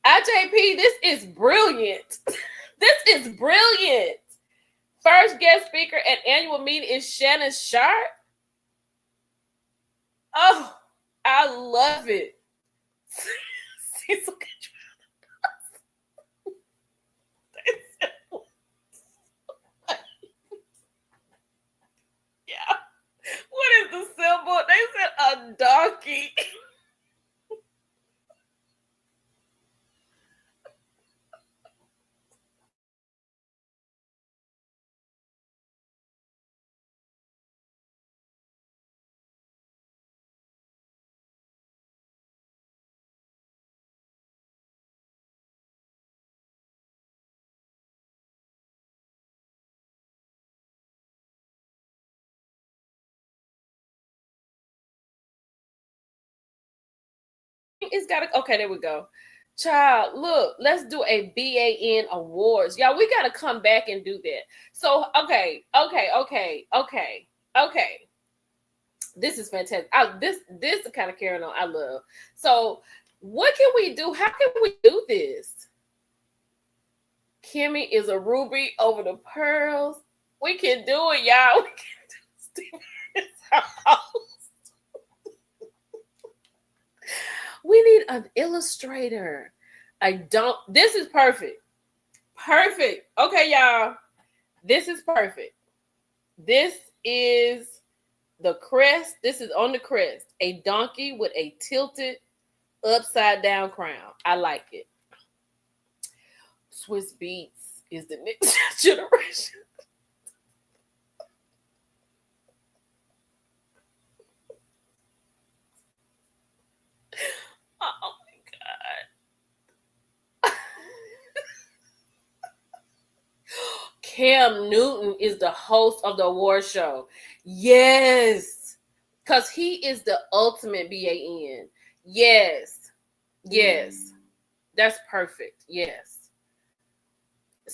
IJP, this is brilliant. This is brilliant. First guest speaker at annual meeting is Shannon Sharp. Oh, I love it. donkey. It's got to, okay, there we go. Child, look, let's do a BAN awards. Y'all, we got to come back and do that. So, okay. This is fantastic. This is the kind of carrying on I love. So, what can we do? How can we do this? Kimmy is a ruby over the pearls. We can do it, y'all. We can do it. We need an illustrator. This is perfect. Perfect. Okay, y'all. This is perfect. This is the crest. This is on the crest. A donkey with a tilted upside down crown. I like it. Swiss Beats is the next generation. Oh my God. Cam Newton is the host of the award show. Yes. Because he is the ultimate BAN. Yes. Yes. That's perfect. Yes.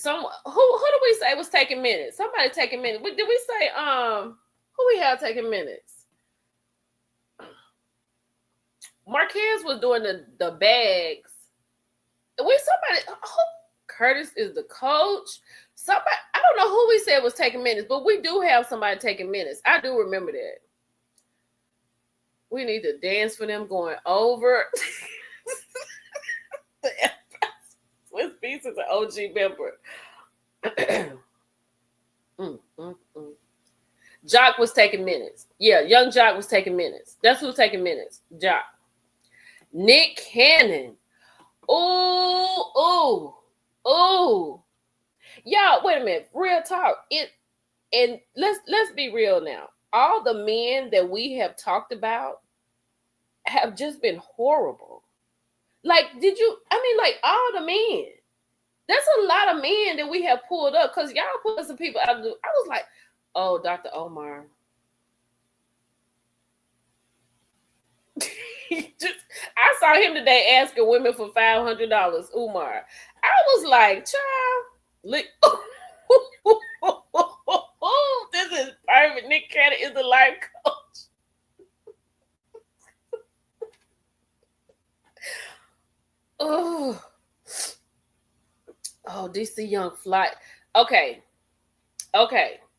Who do we say was taking minutes? Somebody taking minutes. Did we say who we have taking minutes? Marquez was doing the bags. Curtis is the coach. Somebody, I don't know who we said was taking minutes, but we do have somebody taking minutes. I do remember that. We need to dance for them going over. Swiss Beats is an OG member. Jock was taking minutes. Yeah, young Jock was taking minutes. That's who's taking minutes. Jock. Nick Cannon. Ooh. Y'all, wait a minute. Real talk. And let's be real now. All the men that we have talked about have just been horrible. Like, all the men. That's a lot of men that we have pulled up because y'all pulled some people out of the. I was like, oh, Dr. Omar. I saw him today asking women for $500. Umar. I was like, child, look. This is perfect. Nick Cannon is the life coach. Oh, DC Young Fly. Okay.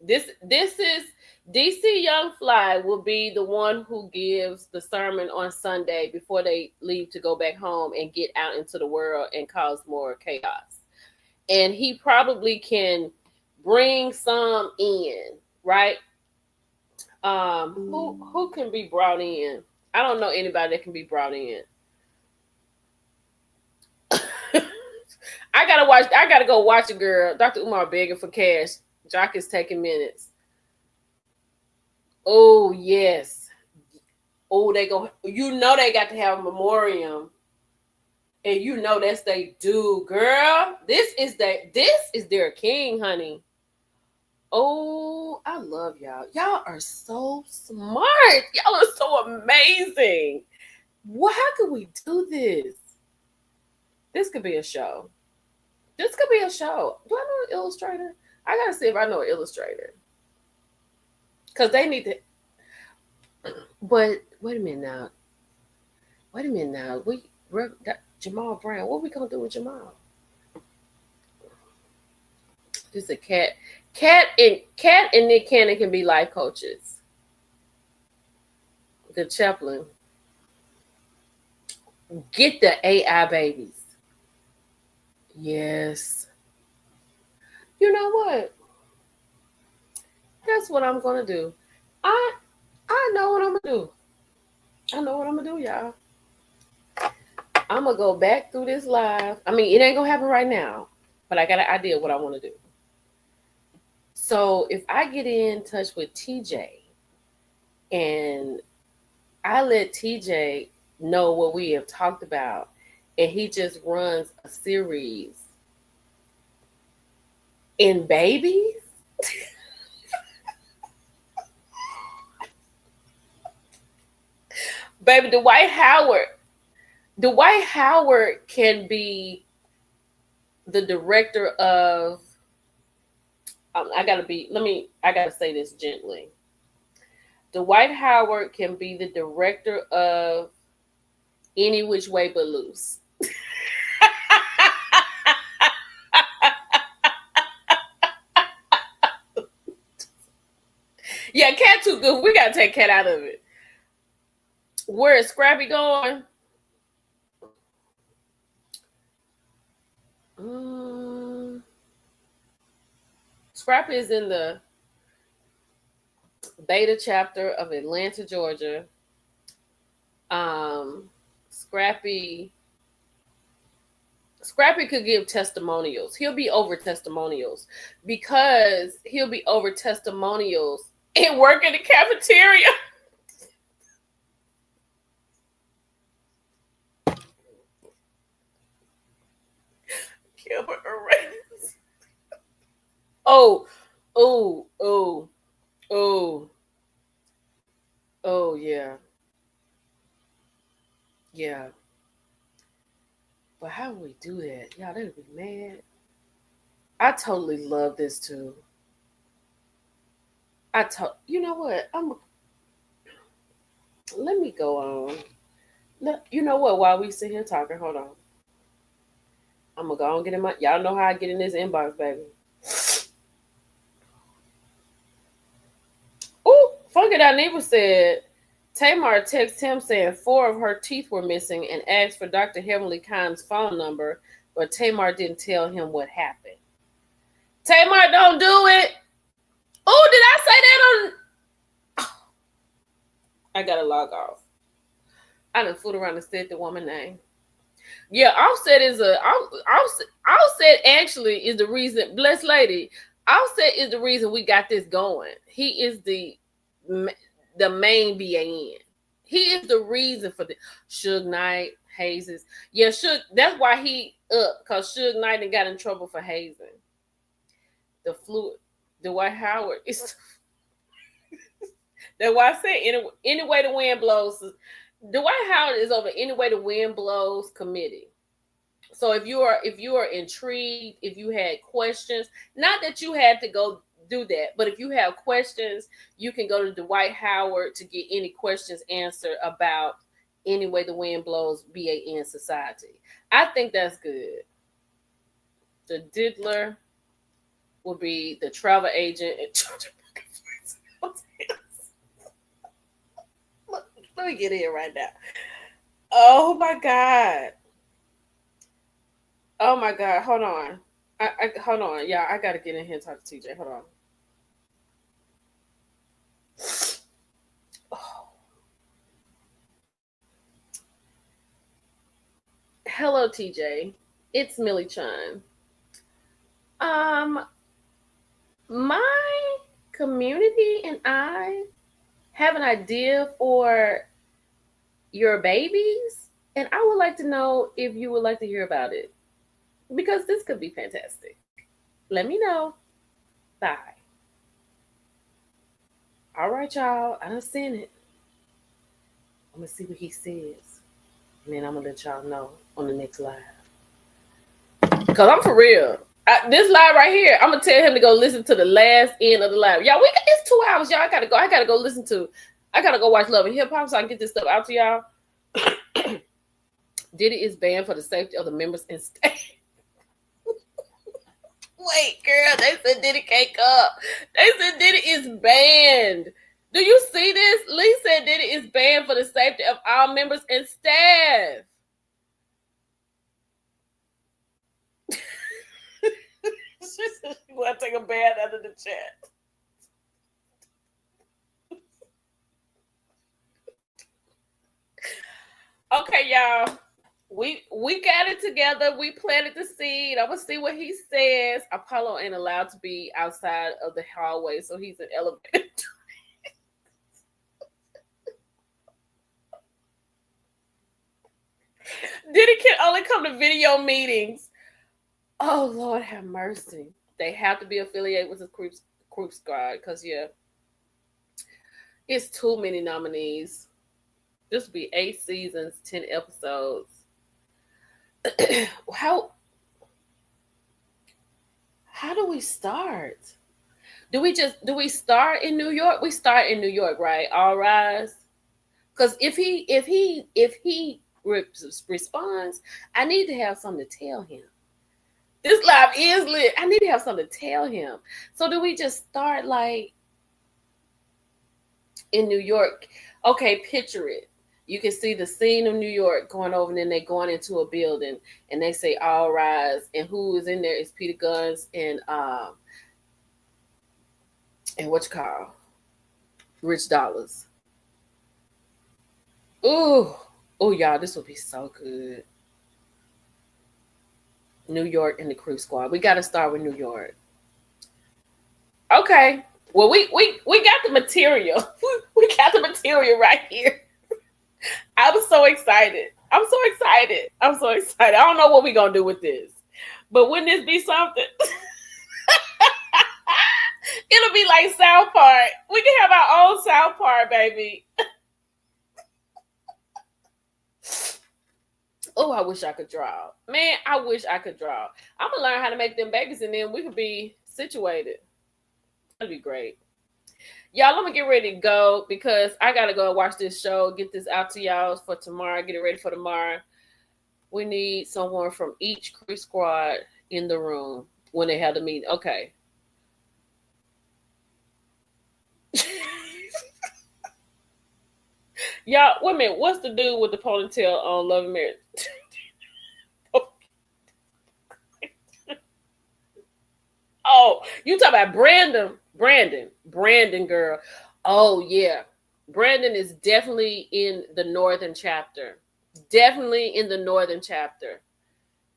This is DC Young Fly will be the one who gives the sermon on Sunday before they leave to go back home and get out into the world and cause more chaos. And he probably can bring some in, right? Who can be brought in? I don't know anybody that can be brought in. I gotta go watch a girl. Dr. Umar begging for cash. Jock is taking minutes. Oh, yes. Oh, they got to have a memoriam. And that's they do, girl. This is their king, honey. Oh, I love y'all. Y'all are so smart. Y'all are so amazing. How could we do this? This could be a show. Do I know an illustrator? I gotta see if I know an illustrator. Because they need to. But wait a minute now. Jamal Brown. What are we gonna do with Jamal? This is a cat. Cat and Nick Cannon can be life coaches. The chaplain. Get the AI babies. Yes. You know what? That's what I'm gonna do. I know what I'm gonna do. I know what I'm gonna do, y'all. I'm gonna go back through this live. I mean, it ain't gonna happen right now, but I got an idea of what I want to do. So if I get in touch with TJ and I let TJ know what we have talked about, and he just runs a series in babies. Baby, Dwight Howard can be the director of I gotta say this gently. Dwight Howard can be the director of Any Which Way But Loose. Yeah, Cat too good. We gotta take Cat out of it. Where is Scrappy going? Scrappy is in the beta chapter of Atlanta, Georgia. Scrappy could give testimonials. He'll be over testimonials because he'll be over testimonials and work in the cafeteria. Oh, yeah. Yeah. But how would we do that? Y'all, they'd be mad. I totally love this too. You know what? Let me go on. You know what? While we sit here talking, hold on. I'm gonna go and get in my. Y'all know how I get in this inbox, baby. Ooh, Funky That Neighbor said Tamar texted him saying 4 of her teeth were missing and asked for Dr. Heavenly Kind's phone number, but Tamar didn't tell him what happened. Tamar, don't do it. Oh, did I say that on? I gotta log off. I done fooled around and said the woman name. Yeah, Offset actually is the reason. Blessed lady, Offset is the reason we got this going. He is the main BAN. He is the reason for the Suge Knight, hazes. Yeah, that's why he up, because Suge Knight got in trouble for hazing. The Dwight Howard is that's why I said any way the wind blows. Dwight Howard is over Any Way the Wind Blows committee. So if you are intrigued, if you had questions, not that you had to go do that, but if you have questions, you can go to Dwight Howard to get any questions answered about Any Way the Wind Blows BAN Society. I think that's good. The diddler will be the travel agent in charge of Let me get in right now. Oh my God. Oh my God. Hold on. Hold on. Yeah, I gotta get in here and talk to TJ. Hold on. Oh. Hello, TJ. It's Millie Chime. My community and I have an idea for your babies, and I would like to know if you would like to hear about it, because this could be fantastic. Let me know. Bye. All right, y'all. I done seen it. I'm gonna see what he says, and then I'm gonna let y'all know on the next live. Cause I'm for real. This live right here, I'm gonna tell him to go listen to the last end of the live. Y'all, it's 2 hours, y'all. I gotta go listen to. I gotta go watch Love and Hip Hop so I can get this stuff out to y'all. Diddy is banned for the safety of the members and stay. Wait, girl, they said Diddy can't up. They said Diddy is banned. Do you see this? Lee said Diddy is banned for the safety of all members and staff. She said she want to take a bath out of the chat. Okay, y'all. We got it together. We planted the seed. I'm gonna see what he says. Apollo ain't allowed to be outside of the hallway, so he's in elevator. Diddy can only come to video meetings. Oh Lord, have mercy. They have to be affiliated with the Creep Squad because it's too many nominees. This will be 8 seasons, 10 episodes. How do we start? Do we start in New York? We start in New York, right? All Rise. Because if he responds, I need to have something to tell him. This live is lit. I need to have something to tell him. So do we just start like in New York? Okay, picture it. You can see the scene of New York going over, and then they going into a building, and they say "All Rise," and who is in there is Peter Guns and what you call Rich Dollars. Ooh, y'all, this will be so good. New York and the Crew Squad. We got to start with New York. Okay. Well, we got the material. We got the material right here. I was so excited. I'm so excited. I don't know what we're going to do with this. But wouldn't this be something? It'll be like South Park. We can have our own South Park, baby. Oh, I wish I could draw. Man, I wish I could draw. I'm going to learn how to make them babies, and then we could be situated. That'd be great. Y'all, I'm going to get ready to go because I got to go and watch this show, get this out to y'all for tomorrow, get it ready for tomorrow. We need someone from each Crew Squad in the room when they have the meeting. Okay. Y'all, wait a minute. What's the dude with the ponytail on Love and Marriage? Oh, you talking about Brandon, girl. Oh, yeah. Brandon is definitely in the northern chapter.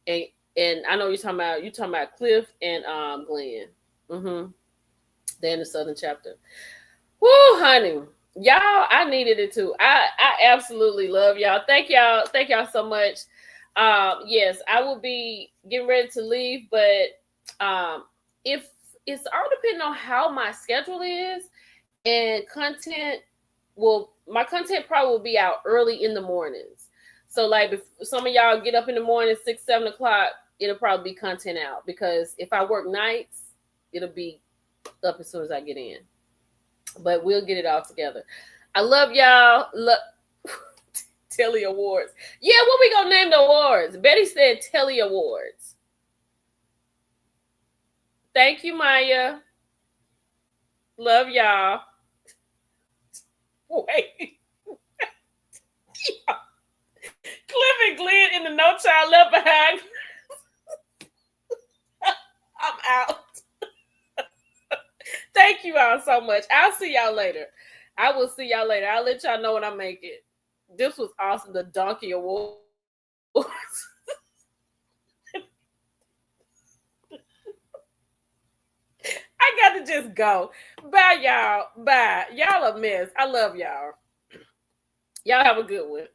And I know you're talking about Cliff and Glenn. Mm-hmm. They're in the southern chapter. Woo, honey. Y'all, I needed it too. I absolutely love y'all. Thank y'all so much. Yes, I will be getting ready to leave, but if it's all depending on how my schedule is, and my content probably will be out early in the mornings. So like if some of y'all get up in the morning 6-7 o'clock, it'll probably be content out, because if I work nights, it'll be up as soon as I get in. But we'll get it all together. I love y'all. Telly Awards. Yeah, what we gonna name the awards? Betty said Telly Awards. Thank you, Maya. Love y'all. Wait. Cliff and Glenn in the No Child Left Behind. I'm out. Thank you all so much. I'll see y'all later. I will see y'all later. I'll let y'all know when I make it. This was awesome. The Donkey Awards. I got to just go. Bye, y'all. Bye. Y'all a mess. I love y'all. Y'all have a good one.